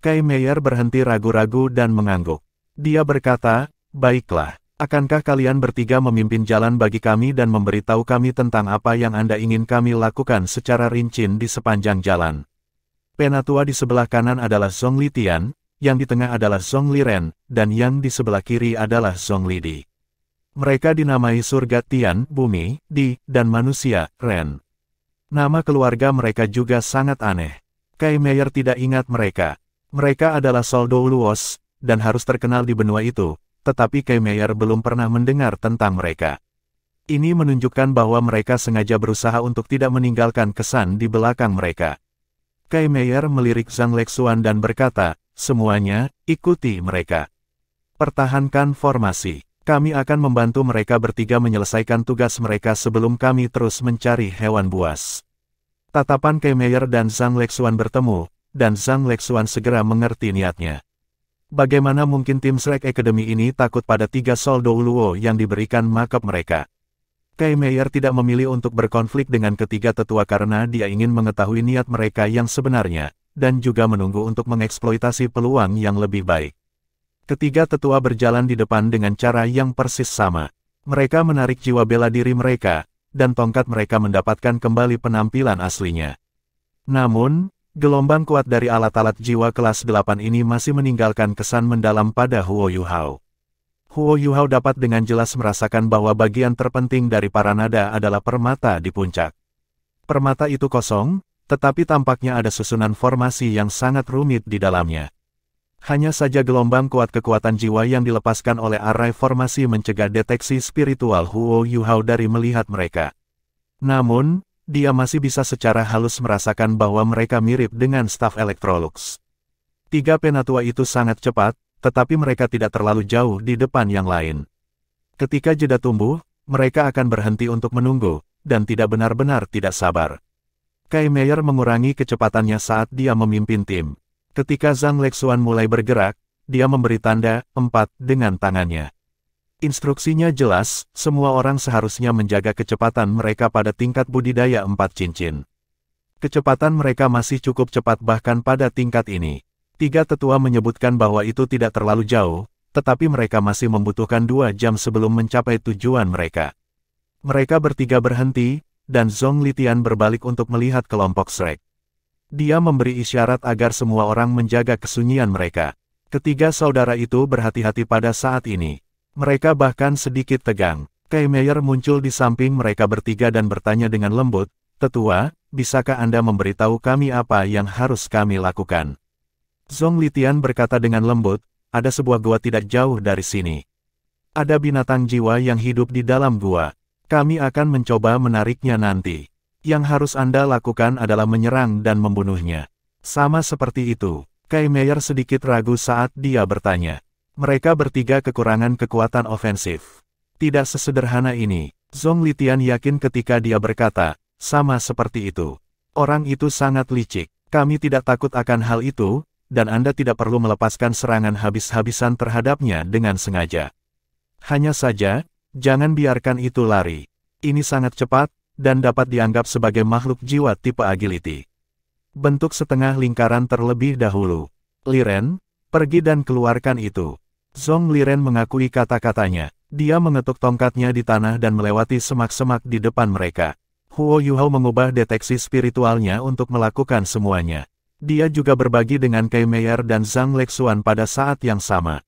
S1: Kai Meier berhenti ragu-ragu dan mengangguk. Dia berkata, baiklah, akankah kalian bertiga memimpin jalan bagi kami dan memberitahu kami tentang apa yang Anda ingin kami lakukan secara rinci di sepanjang jalan? Penatua di sebelah kanan adalah Zhong Litian, yang di tengah adalah Zhong Liren, dan yang di sebelah kiri adalah Zhong Lidi. Mereka dinamai surga Tian, bumi, Di, dan manusia, Ren. Nama keluarga mereka juga sangat aneh. Kai Meier tidak ingat mereka. Mereka adalah Soldo Luos, dan harus terkenal di benua itu, tetapi Kai Meier belum pernah mendengar tentang mereka. Ini menunjukkan bahwa mereka sengaja berusaha untuk tidak meninggalkan kesan di belakang mereka. Kai Meier melirik Zhang Lexuan dan berkata, semuanya, ikuti mereka. Pertahankan formasi. Kami akan membantu mereka bertiga menyelesaikan tugas mereka sebelum kami terus mencari hewan buas. Tatapan Kai Meier dan Zhang Lexuan bertemu, dan Zhang Lexuan segera mengerti niatnya. Bagaimana mungkin tim Shrek Academy ini takut pada 3 soldo luo yang diberikan markup mereka? Kai Meier tidak memilih untuk berkonflik dengan ketiga tetua karena dia ingin mengetahui niat mereka yang sebenarnya, dan juga menunggu untuk mengeksploitasi peluang yang lebih baik. Ketiga tetua berjalan di depan dengan cara yang persis sama. Mereka menarik jiwa bela diri mereka, dan tongkat mereka mendapatkan kembali penampilan aslinya. Namun, gelombang kuat dari alat-alat jiwa kelas 8 ini masih meninggalkan kesan mendalam pada Huo Yuhao. Huo Yuhao dapat dengan jelas merasakan bahwa bagian terpenting dari para nada adalah permata di puncak. Permata itu kosong, tetapi tampaknya ada susunan formasi yang sangat rumit di dalamnya. Hanya saja gelombang kuat kekuatan jiwa yang dilepaskan oleh arai formasi mencegah deteksi spiritual Huo Yuhao dari melihat mereka. Namun, dia masih bisa secara halus merasakan bahwa mereka mirip dengan staf Electrolux. 3 penatua itu sangat cepat, tetapi mereka tidak terlalu jauh di depan yang lain. Ketika jeda tumbuh, mereka akan berhenti untuk menunggu, dan tidak benar-benar tidak sabar. Kai Meier mengurangi kecepatannya saat dia memimpin tim. Ketika Zhang Lexuan mulai bergerak, dia memberi tanda 4 dengan tangannya. Instruksinya jelas, semua orang seharusnya menjaga kecepatan mereka pada tingkat budidaya 4 cincin. Kecepatan mereka masih cukup cepat bahkan pada tingkat ini. 3 tetua menyebutkan bahwa itu tidak terlalu jauh, tetapi mereka masih membutuhkan 2 jam sebelum mencapai tujuan mereka. Mereka bertiga berhenti, dan Zhong Litian berbalik untuk melihat kelompok Shrek. Dia memberi isyarat agar semua orang menjaga kesunyian mereka. Ketiga saudara itu berhati-hati pada saat ini. Mereka bahkan sedikit tegang. Kai Meier muncul di samping mereka bertiga dan bertanya dengan lembut, "Tetua, bisakah Anda memberitahu kami apa yang harus kami lakukan?" Zhong Litian berkata dengan lembut, "Ada sebuah gua tidak jauh dari sini. Ada binatang jiwa yang hidup di dalam gua. Kami akan mencoba menariknya nanti. Yang harus Anda lakukan adalah menyerang dan membunuhnya." Sama seperti itu, Kai Meier sedikit ragu saat dia bertanya. Mereka bertiga kekurangan kekuatan ofensif. Tidak sesederhana ini. Zhong Litian yakin ketika dia berkata, "Sama seperti itu. Orang itu sangat licik. Kami tidak takut akan hal itu, dan Anda tidak perlu melepaskan serangan habis-habisan terhadapnya dengan sengaja. Hanya saja, jangan biarkan itu lari. Ini sangat cepat, dan dapat dianggap sebagai makhluk jiwa tipe agility. Bentuk setengah lingkaran terlebih dahulu. Liren, pergi dan keluarkan itu." Zhong Liren mengakui kata-katanya. Dia mengetuk tongkatnya di tanah dan melewati semak-semak di depan mereka. Huo Yuhao mengubah deteksi spiritualnya untuk melakukan semuanya. Dia juga berbagi dengan Kai Meier dan Zhang Lexuan pada saat yang sama.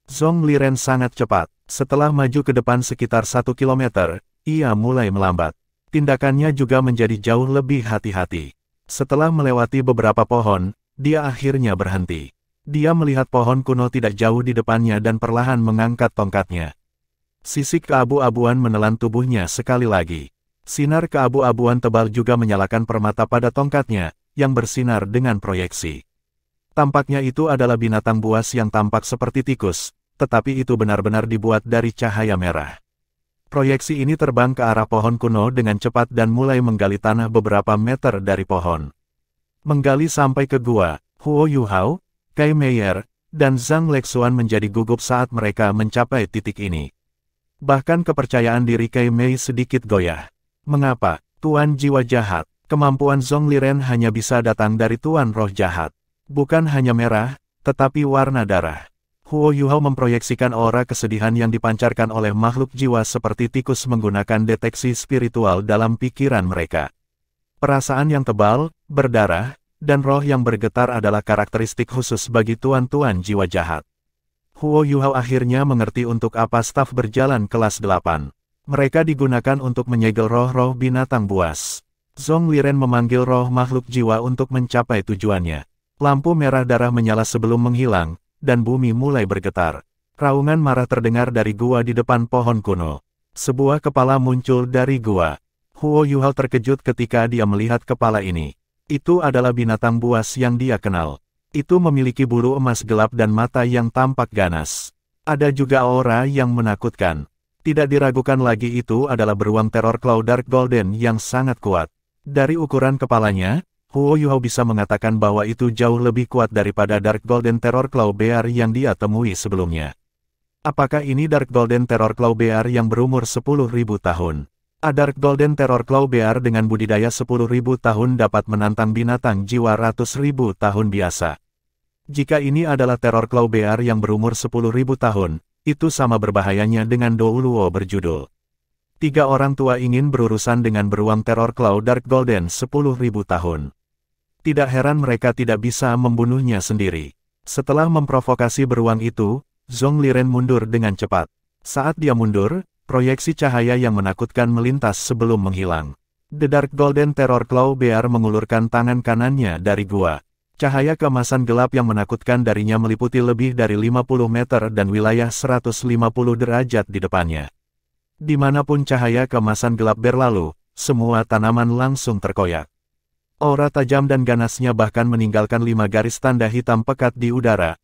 S1: Zhong Liren sangat cepat. Setelah maju ke depan sekitar 1 kilometer, ia mulai melambat. Tindakannya juga menjadi jauh lebih hati-hati. Setelah melewati beberapa pohon, dia akhirnya berhenti. Dia melihat pohon kuno tidak jauh di depannya dan perlahan mengangkat tongkatnya. Sisik keabu-abuan menelan tubuhnya sekali lagi. Sinar keabu-abuan tebal juga menyalakan permata pada tongkatnya, yang bersinar dengan proyeksi. Tampaknya itu adalah binatang buas yang tampak seperti tikus, tetapi itu benar-benar dibuat dari cahaya merah. Proyeksi ini terbang ke arah pohon kuno dengan cepat dan mulai menggali tanah beberapa meter dari pohon. Menggali sampai ke gua, Huo Yuhao, Kai Meier, dan Zhang Lexuan menjadi gugup saat mereka mencapai titik ini. Bahkan kepercayaan diri Kai Mei sedikit goyah. Mengapa, Tuan Jiwa Jahat? Kemampuan Zhong Liren hanya bisa datang dari Tuan Roh Jahat. Bukan hanya merah, tetapi warna darah. Huo Yuhao memproyeksikan aura kesedihan yang dipancarkan oleh makhluk jiwa seperti tikus menggunakan deteksi spiritual dalam pikiran mereka. Perasaan yang tebal, berdarah, dan roh yang bergetar adalah karakteristik khusus bagi tuan-tuan jiwa jahat. Huo Yuhao akhirnya mengerti untuk apa staf berjalan kelas 8. Mereka digunakan untuk menyegel roh-roh binatang buas. Zhong Liren memanggil roh makhluk jiwa untuk mencapai tujuannya. Lampu merah darah menyala sebelum menghilang, dan bumi mulai bergetar. Raungan marah terdengar dari gua di depan pohon kuno. Sebuah kepala muncul dari gua. Huo Yuhao terkejut ketika dia melihat kepala ini. Itu adalah binatang buas yang dia kenal. Itu memiliki bulu emas gelap dan mata yang tampak ganas. Ada juga aura yang menakutkan. Tidak diragukan lagi itu adalah beruang teror Claw Dark Golden yang sangat kuat. Dari ukuran kepalanya, Huo Yuhao bisa mengatakan bahwa itu jauh lebih kuat daripada Dark Golden Terror Claw Bear yang dia temui sebelumnya. Apakah ini Dark Golden Terror Claw Bear yang berumur 10.000 tahun? Dark Golden Terror Claw Bear dengan budidaya 10.000 tahun dapat menantang binatang jiwa ratus ribu tahun biasa. Jika ini adalah Terror Claw Bear yang berumur 10.000 tahun, itu sama berbahayanya dengan Douluo berjudul 3 orang tua ingin berurusan dengan beruang Terror Claw Dark Golden 10.000 tahun. Tidak heran mereka tidak bisa membunuhnya sendiri. Setelah memprovokasi beruang itu, Zhong Liren mundur dengan cepat. Saat dia mundur, proyeksi cahaya yang menakutkan melintas sebelum menghilang. The Dark Golden Terror Claw Bear mengulurkan tangan kanannya dari gua. Cahaya keemasan gelap yang menakutkan darinya meliputi lebih dari 50 meter dan wilayah 150 derajat di depannya. Dimanapun cahaya keemasan gelap berlalu, semua tanaman langsung terkoyak. Aura tajam dan ganasnya bahkan meninggalkan 5 garis tanda hitam pekat di udara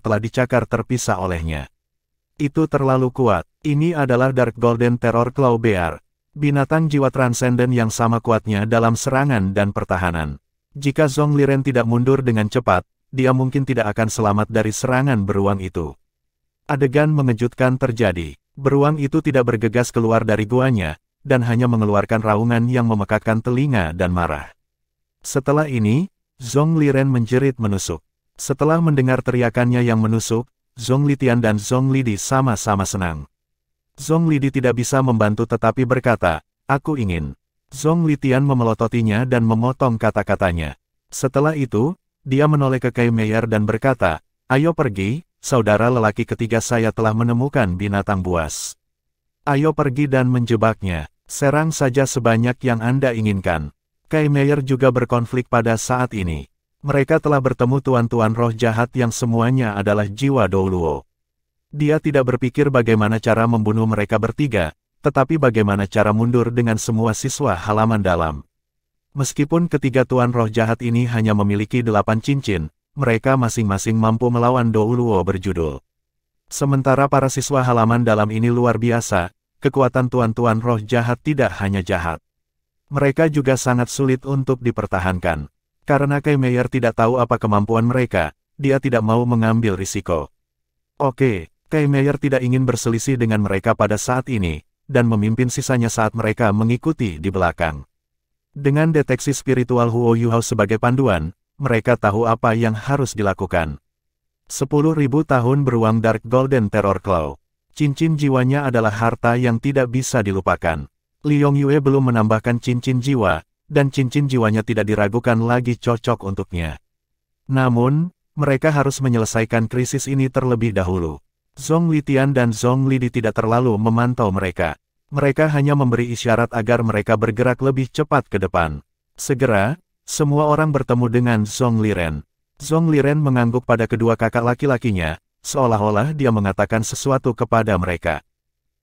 S1: telah dicakar terpisah olehnya. Itu terlalu kuat. Ini adalah Dark Golden Terror Claw Bear. Binatang jiwa transenden yang sama kuatnya dalam serangan dan pertahanan. Jika Zhong Liren tidak mundur dengan cepat, dia mungkin tidak akan selamat dari serangan beruang itu. Adegan mengejutkan terjadi. Beruang itu tidak bergegas keluar dari guanya, dan hanya mengeluarkan raungan yang memekakkan telinga dan marah. Setelah ini, Zhong Liren menjerit menusuk. Setelah mendengar teriakannya yang menusuk, Zhong Litian dan Zhong Lidi sama-sama senang. Zhong Lidi tidak bisa membantu tetapi berkata, "Aku ingin." Zhong Litian memelototinya dan memotong kata-katanya. Setelah itu, dia menoleh ke Kai Meier dan berkata, "Ayo pergi, saudara lelaki ketiga saya telah menemukan binatang buas. Ayo pergi dan menjebaknya, serang saja sebanyak yang Anda inginkan." Kai Meier juga berkonflik pada saat ini. Mereka telah bertemu tuan-tuan roh jahat yang semuanya adalah jiwa Douluo. Dia tidak berpikir bagaimana cara membunuh mereka bertiga, tetapi bagaimana cara mundur dengan semua siswa halaman dalam. Meskipun ketiga tuan roh jahat ini hanya memiliki 8 cincin, mereka masing-masing mampu melawan Douluo berjudul. Sementara para siswa halaman dalam ini luar biasa, kekuatan tuan-tuan roh jahat tidak hanya jahat. Mereka juga sangat sulit untuk dipertahankan. Karena Kai Meier tidak tahu apa kemampuan mereka, dia tidak mau mengambil risiko. Oke, Kai Meier tidak ingin berselisih dengan mereka pada saat ini, dan memimpin sisanya saat mereka mengikuti di belakang. Dengan deteksi spiritual Huo Yuhao sebagai panduan, mereka tahu apa yang harus dilakukan. 10.000 tahun beruang Dark Golden Terror Claw. Cincin jiwanya adalah harta yang tidak bisa dilupakan. Liong Yue belum menambahkan cincin jiwa, dan cincin jiwanya tidak diragukan lagi cocok untuknya. Namun, mereka harus menyelesaikan krisis ini terlebih dahulu. Zhong Litian dan Zhong Lidi tidak terlalu memantau mereka. Mereka hanya memberi isyarat agar mereka bergerak lebih cepat ke depan. Segera, semua orang bertemu dengan Zhong Liren. Zhong Liren mengangguk pada kedua kakak laki-lakinya, seolah-olah dia mengatakan sesuatu kepada mereka.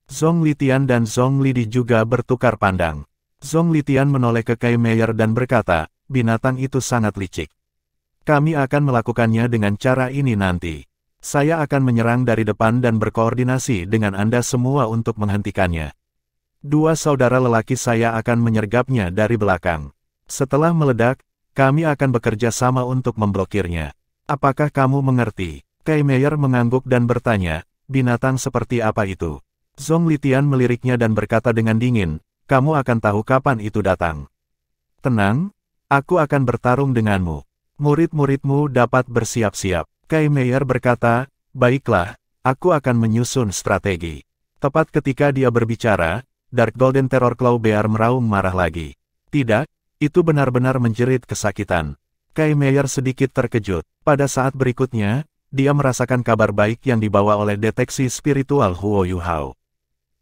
S1: Zhong Litian dan Zhong Lidi juga bertukar pandang. Zhong Litian menoleh ke Kai Meier dan berkata, binatang itu sangat licik. Kami akan melakukannya dengan cara ini nanti. Saya akan menyerang dari depan dan berkoordinasi dengan Anda semua untuk menghentikannya. Dua saudara lelaki saya akan menyergapnya dari belakang. Setelah meledak, kami akan bekerja sama untuk memblokirnya. Apakah kamu mengerti? Kai Meier mengangguk dan bertanya, binatang seperti apa itu? Zhong Litian meliriknya dan berkata dengan dingin, kamu akan tahu kapan itu datang. Tenang, aku akan bertarung denganmu. Murid-muridmu dapat bersiap-siap. Kai Meier berkata, baiklah, aku akan menyusun strategi. Tepat ketika dia berbicara, Dark Golden Terror Claw Bear meraung marah lagi. Tidak, itu benar-benar menjerit kesakitan. Kai Meier sedikit terkejut. Pada saat berikutnya, dia merasakan kabar baik yang dibawa oleh deteksi spiritual Huo Yuhao.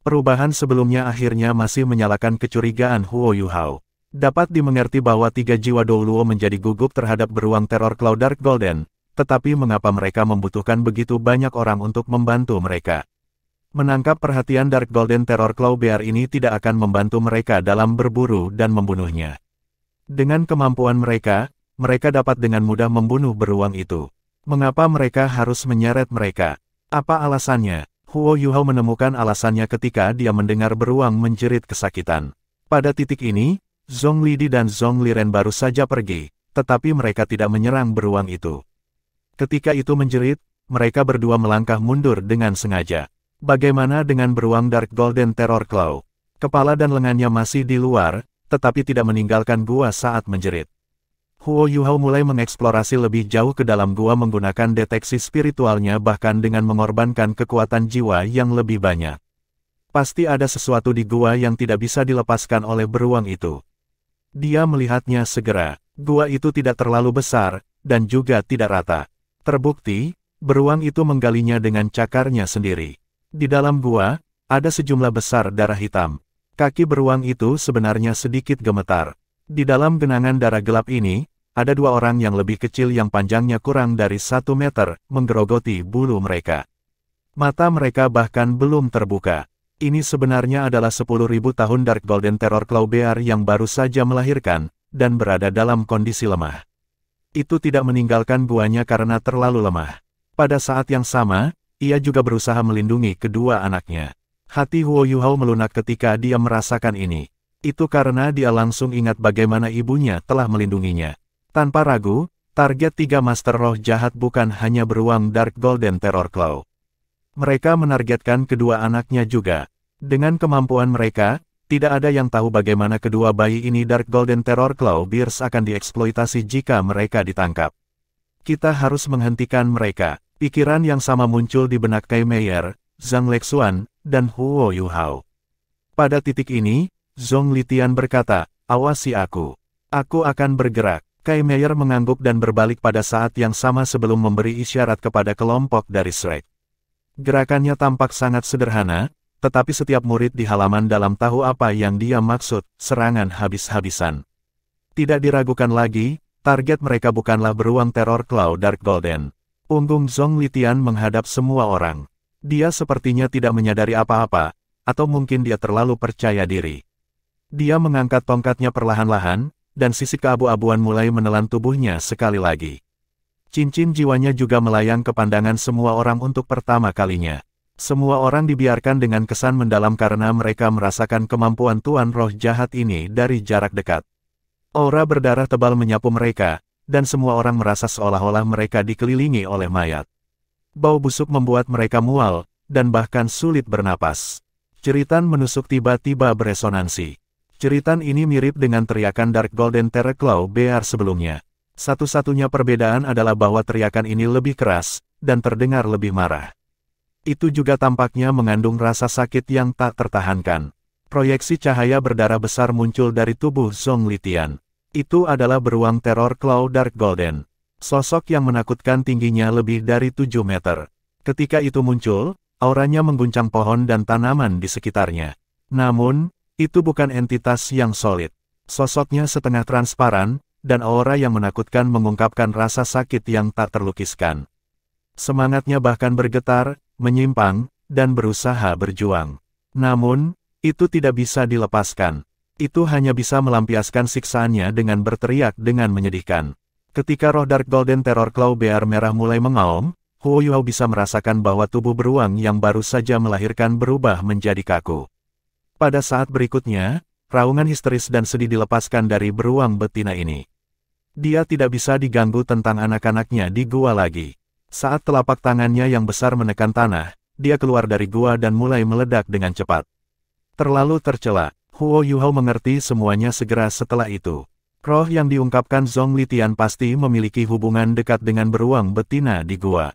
S1: Perubahan sebelumnya akhirnya masih menyalakan kecurigaan Huo Yuhao. Dapat dimengerti bahwa 3 jiwa Douluo menjadi gugup terhadap beruang teror Claw Dark Golden. Tetapi mengapa mereka membutuhkan begitu banyak orang untuk membantu mereka? Menangkap perhatian Dark Golden Terror Claw Bear ini tidak akan membantu mereka dalam berburu dan membunuhnya. Dengan kemampuan mereka, mereka dapat dengan mudah membunuh beruang itu. Mengapa mereka harus menyeret mereka? Apa alasannya? Huo Yuhao menemukan alasannya ketika dia mendengar beruang menjerit kesakitan. Pada titik ini, Zhong Lidi dan Zhong Liren baru saja pergi, tetapi mereka tidak menyerang beruang itu. Ketika itu menjerit, mereka berdua melangkah mundur dengan sengaja. Bagaimana dengan beruang Dark Golden Terror Claw? Kepala dan lengannya masih di luar, tetapi tidak meninggalkan gua saat menjerit. Huo Yuhao mulai mengeksplorasi lebih jauh ke dalam gua menggunakan deteksi spiritualnya bahkan dengan mengorbankan kekuatan jiwa yang lebih banyak. Pasti ada sesuatu di gua yang tidak bisa dilepaskan oleh beruang itu. Dia melihatnya segera. Gua itu tidak terlalu besar, dan juga tidak rata. Terbukti, beruang itu menggalinya dengan cakarnya sendiri. Di dalam gua, ada sejumlah besar darah hitam. Kaki beruang itu sebenarnya sedikit gemetar. Di dalam genangan darah gelap ini, ada 2 orang yang lebih kecil yang panjangnya kurang dari 1 meter, menggerogoti bulu mereka. Mata mereka bahkan belum terbuka. Ini sebenarnya adalah 10.000 tahun Dark Golden Terror Claw Bear yang baru saja melahirkan, dan berada dalam kondisi lemah. Itu tidak meninggalkan guanya karena terlalu lemah. Pada saat yang sama, ia juga berusaha melindungi kedua anaknya. Hati Huo Yuhao melunak ketika dia merasakan ini. Itu karena dia langsung ingat bagaimana ibunya telah melindunginya. Tanpa ragu, target 3 Master Roh jahat bukan hanya beruang Dark Golden Terror Claw. Mereka menargetkan kedua anaknya juga. Dengan kemampuan mereka, tidak ada yang tahu bagaimana kedua bayi ini Dark Golden Terror Claw Bears akan dieksploitasi jika mereka ditangkap. Kita harus menghentikan mereka. Pikiran yang sama muncul di benak Kai Meier, Zhang Lexuan, dan Huo Yuhao. Pada titik ini, Zhong Litian berkata, awasi aku. Aku akan bergerak. Kai Meier mengangguk dan berbalik pada saat yang sama sebelum memberi isyarat kepada kelompok dari Shrek. Gerakannya tampak sangat sederhana, tetapi setiap murid di halaman dalam tahu apa yang dia maksud, serangan habis-habisan. Tidak diragukan lagi, target mereka bukanlah beruang teror Claw Dark Golden. Punggung Zhong Litian menghadap semua orang. Dia sepertinya tidak menyadari apa-apa, atau mungkin dia terlalu percaya diri. Dia mengangkat tongkatnya perlahan-lahan, dan sisik keabu-abuan mulai menelan tubuhnya sekali lagi. Cincin jiwanya juga melayang ke pandangan semua orang untuk pertama kalinya. Semua orang dibiarkan dengan kesan mendalam karena mereka merasakan kemampuan Tuan Roh jahat ini dari jarak dekat. Aura berdarah tebal menyapu mereka, dan semua orang merasa seolah-olah mereka dikelilingi oleh mayat. Bau busuk membuat mereka mual, dan bahkan sulit bernapas. Jeritan menusuk tiba-tiba beresonansi. Jeritan ini mirip dengan teriakan Dark Golden Terror Claw Bear sebelumnya. Satu-satunya perbedaan adalah bahwa teriakan ini lebih keras, dan terdengar lebih marah. Itu juga tampaknya mengandung rasa sakit yang tak tertahankan. Proyeksi cahaya berdarah besar muncul dari tubuh Zhong Litian. Itu adalah beruang teror Claw Dark Golden. Sosok yang menakutkan tingginya lebih dari 7 meter. Ketika itu muncul, auranya mengguncang pohon dan tanaman di sekitarnya. Namun, itu bukan entitas yang solid. Sosoknya setengah transparan, dan aura yang menakutkan mengungkapkan rasa sakit yang tak terlukiskan. Semangatnya bahkan bergetar, menyimpang, dan berusaha berjuang. Namun, itu tidak bisa dilepaskan. Itu hanya bisa melampiaskan siksaannya dengan berteriak dengan menyedihkan. Ketika roh Dark Golden Terror Claw Bear merah mulai mengaum, Huo Yuhao bisa merasakan bahwa tubuh beruang yang baru saja melahirkan berubah menjadi kaku. Pada saat berikutnya, raungan histeris dan sedih dilepaskan dari beruang betina ini. Dia tidak bisa diganggu tentang anak-anaknya di gua lagi. Saat telapak tangannya yang besar menekan tanah, dia keluar dari gua dan mulai meledak dengan cepat. Terlalu tercela, Huo Yuhao mengerti semuanya segera setelah itu. Roh yang diungkapkan Zhong Litian pasti memiliki hubungan dekat dengan beruang betina di gua.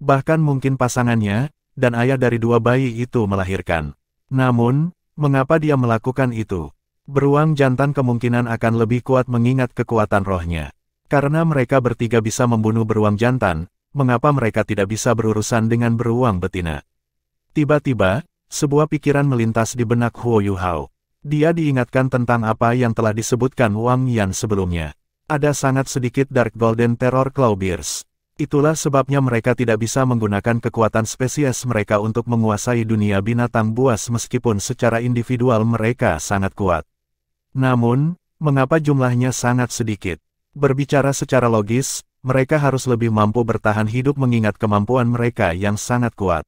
S1: Bahkan mungkin pasangannya, dan ayah dari dua bayi itu melahirkan. Namun, mengapa dia melakukan itu? Beruang jantan kemungkinan akan lebih kuat mengingat kekuatan rohnya. Karena mereka bertiga bisa membunuh beruang jantan, mengapa mereka tidak bisa berurusan dengan beruang betina? Tiba-tiba, sebuah pikiran melintas di benak Huo Yuhao. Dia diingatkan tentang apa yang telah disebutkan Wang Yan sebelumnya. Ada sangat sedikit Dark Golden Terror Claw Bears. Itulah sebabnya mereka tidak bisa menggunakan kekuatan spesies mereka untuk menguasai dunia binatang buas meskipun secara individual mereka sangat kuat. Namun, mengapa jumlahnya sangat sedikit? Berbicara secara logis, mereka harus lebih mampu bertahan hidup mengingat kemampuan mereka yang sangat kuat.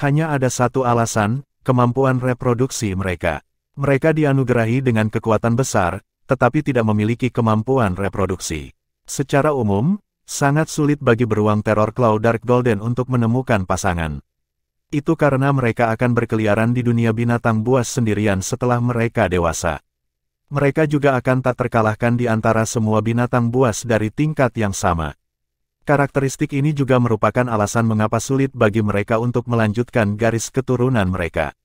S1: Hanya ada satu alasan, kemampuan reproduksi mereka. Mereka dianugerahi dengan kekuatan besar, tetapi tidak memiliki kemampuan reproduksi. Secara umum, sangat sulit bagi beruang teror Claw Dark Golden untuk menemukan pasangan. Itu karena mereka akan berkeliaran di dunia binatang buas sendirian setelah mereka dewasa. Mereka juga akan tak terkalahkan di antara semua binatang buas dari tingkat yang sama. Karakteristik ini juga merupakan alasan mengapa sulit bagi mereka untuk melanjutkan garis keturunan mereka.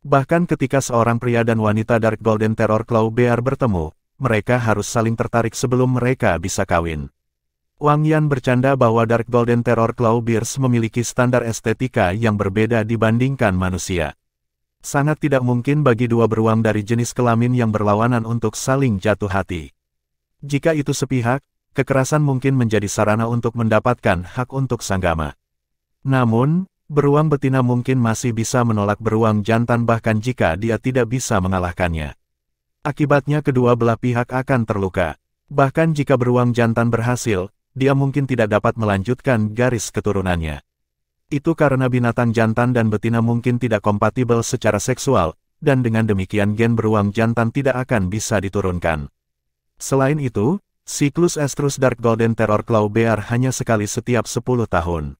S1: Bahkan ketika seorang pria dan wanita Dark Golden Terror Claw Bear bertemu, mereka harus saling tertarik sebelum mereka bisa kawin. Wang Yan bercanda bahwa Dark Golden Terror Claw Bears memiliki standar estetika yang berbeda dibandingkan manusia. Sangat tidak mungkin bagi dua beruang dari jenis kelamin yang berlawanan untuk saling jatuh hati. Jika itu sepihak, kekerasan mungkin menjadi sarana untuk mendapatkan hak untuk sanggama. Namun, beruang betina mungkin masih bisa menolak beruang jantan bahkan jika dia tidak bisa mengalahkannya. Akibatnya kedua belah pihak akan terluka. Bahkan jika beruang jantan berhasil, dia mungkin tidak dapat melanjutkan garis keturunannya. Itu karena binatang jantan dan betina mungkin tidak kompatibel secara seksual, dan dengan demikian gen beruang jantan tidak akan bisa diturunkan. Selain itu, siklus estrus Dark Golden Terror Claw Bear hanya sekali setiap 10 tahun.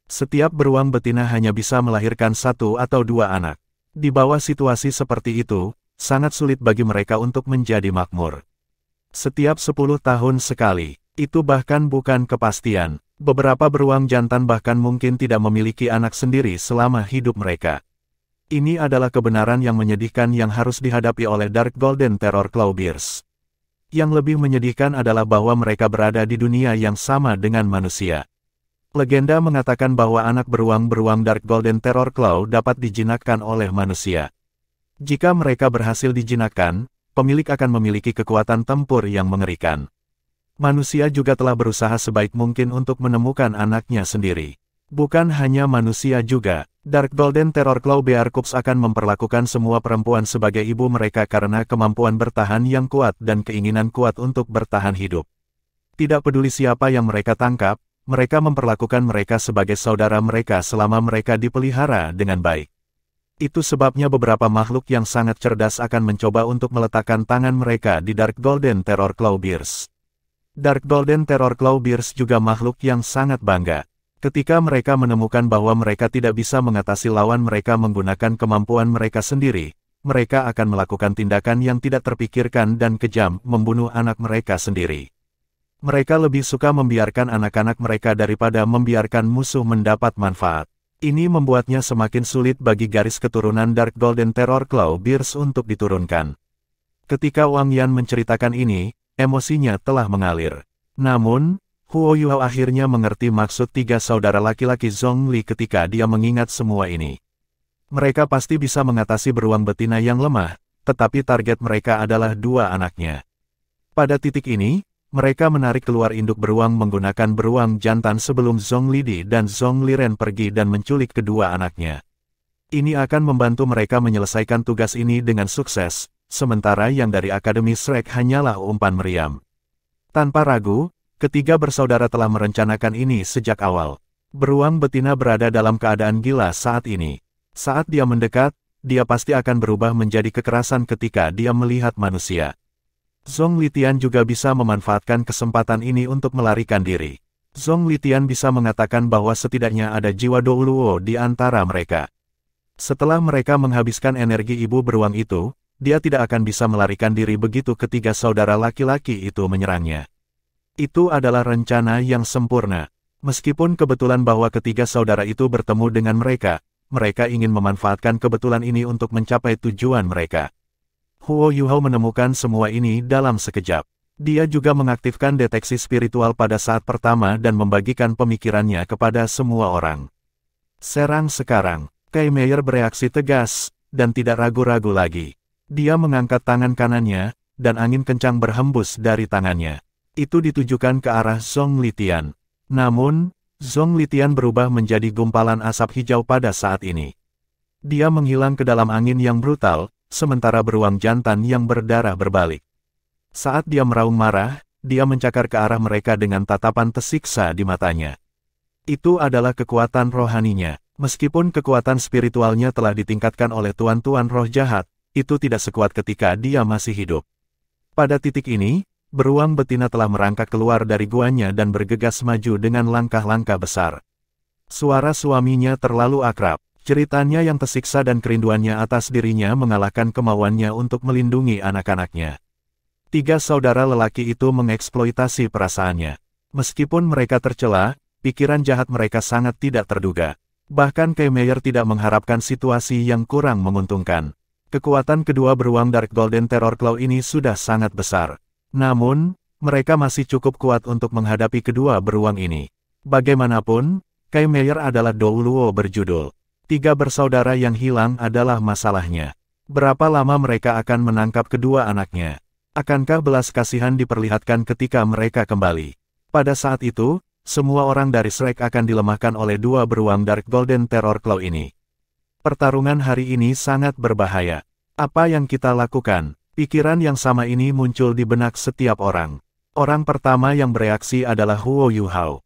S1: Setiap beruang betina hanya bisa melahirkan 1 atau 2 anak. Di bawah situasi seperti itu, sangat sulit bagi mereka untuk menjadi makmur. Setiap 10 tahun sekali, itu bahkan bukan kepastian. Beberapa beruang jantan bahkan mungkin tidak memiliki anak sendiri selama hidup mereka. Ini adalah kebenaran yang menyedihkan yang harus dihadapi oleh Dark Golden Terror Claw Bears. Yang lebih menyedihkan adalah bahwa mereka berada di dunia yang sama dengan manusia. Legenda mengatakan bahwa anak beruang-beruang Dark Golden Terror Claw dapat dijinakkan oleh manusia. Jika mereka berhasil dijinakkan, pemilik akan memiliki kekuatan tempur yang mengerikan. Manusia juga telah berusaha sebaik mungkin untuk menemukan anaknya sendiri. Bukan hanya manusia juga, Dark Golden Terror Claw Bear Cubs akan memperlakukan semua perempuan sebagai ibu mereka karena kemampuan bertahan yang kuat dan keinginan kuat untuk bertahan hidup. Tidak peduli siapa yang mereka tangkap, mereka memperlakukan mereka sebagai saudara mereka selama mereka dipelihara dengan baik. Itu sebabnya beberapa makhluk yang sangat cerdas akan mencoba untuk meletakkan tangan mereka di Dark Golden Terror Claw Bears. Dark Golden Terror Claw Bears juga makhluk yang sangat bangga. Ketika mereka menemukan bahwa mereka tidak bisa mengatasi lawan mereka menggunakan kemampuan mereka sendiri, mereka akan melakukan tindakan yang tidak terpikirkan dan kejam, membunuh anak mereka sendiri. Mereka lebih suka membiarkan anak-anak mereka daripada membiarkan musuh mendapat manfaat. Ini membuatnya semakin sulit bagi garis keturunan Dark Golden Terror Claw Bears untuk diturunkan. Ketika Wang Yan menceritakan ini, emosinya telah mengalir. Namun, Huo Yuhao akhirnya mengerti maksud tiga saudara laki-laki Zhongli ketika dia mengingat semua ini. Mereka pasti bisa mengatasi beruang betina yang lemah, tetapi target mereka adalah dua anaknya. Pada titik ini, mereka menarik keluar induk beruang menggunakan beruang jantan sebelum Zhongli Di dan Zhongli Ren pergi dan menculik kedua anaknya. Ini akan membantu mereka menyelesaikan tugas ini dengan sukses, sementara yang dari Akademi Shrek hanyalah umpan meriam. Tanpa ragu, ketiga bersaudara telah merencanakan ini sejak awal. Beruang betina berada dalam keadaan gila saat ini. Saat dia mendekat, dia pasti akan berubah menjadi kekerasan ketika dia melihat manusia. Zhongli Tian juga bisa memanfaatkan kesempatan ini untuk melarikan diri. Zhongli Tian bisa mengatakan bahwa setidaknya ada jiwa Douluo di antara mereka. Setelah mereka menghabiskan energi ibu beruang itu, dia tidak akan bisa melarikan diri begitu ketiga saudara laki-laki itu menyerangnya. Itu adalah rencana yang sempurna. Meskipun kebetulan bahwa ketiga saudara itu bertemu dengan mereka ingin memanfaatkan kebetulan ini untuk mencapai tujuan mereka. Huo Yuhao menemukan semua ini dalam sekejap. Dia juga mengaktifkan deteksi spiritual pada saat pertama dan membagikan pemikirannya kepada semua orang. Serang sekarang. Kai Meier bereaksi tegas, dan tidak ragu-ragu lagi. Dia mengangkat tangan kanannya, dan angin kencang berhembus dari tangannya. Itu ditujukan ke arah Zhongli Tian. Namun, Zhongli Tian berubah menjadi gumpalan asap hijau pada saat ini. Dia menghilang ke dalam angin yang brutal, sementara beruang jantan yang berdarah berbalik. Saat dia meraung marah, dia mencakar ke arah mereka dengan tatapan tersiksa di matanya. Itu adalah kekuatan rohaninya. Meskipun kekuatan spiritualnya telah ditingkatkan oleh tuan-tuan roh jahat, itu tidak sekuat ketika dia masih hidup. Pada titik ini, beruang betina telah merangkak keluar dari guanya dan bergegas maju dengan langkah-langkah besar. Suara suaminya terlalu akrab. Ceritanya yang tersiksa dan kerinduannya atas dirinya mengalahkan kemauannya untuk melindungi anak-anaknya. Tiga saudara lelaki itu mengeksploitasi perasaannya. Meskipun mereka tercela, pikiran jahat mereka sangat tidak terduga. Bahkan Kai Meier tidak mengharapkan situasi yang kurang menguntungkan. Kekuatan kedua beruang Dark Golden Terror Claw ini sudah sangat besar. Namun, mereka masih cukup kuat untuk menghadapi kedua beruang ini. Bagaimanapun, Kai Meier adalah Douluo berjudul. Tiga bersaudara yang hilang adalah masalahnya. Berapa lama mereka akan menangkap kedua anaknya? Akankah belas kasihan diperlihatkan ketika mereka kembali? Pada saat itu, semua orang dari Shrek akan dilemahkan oleh dua beruang Dark Golden Terror Claw ini. Pertarungan hari ini sangat berbahaya. Apa yang kita lakukan? Pikiran yang sama ini muncul di benak setiap orang. Orang pertama yang bereaksi adalah Huo Yuhao.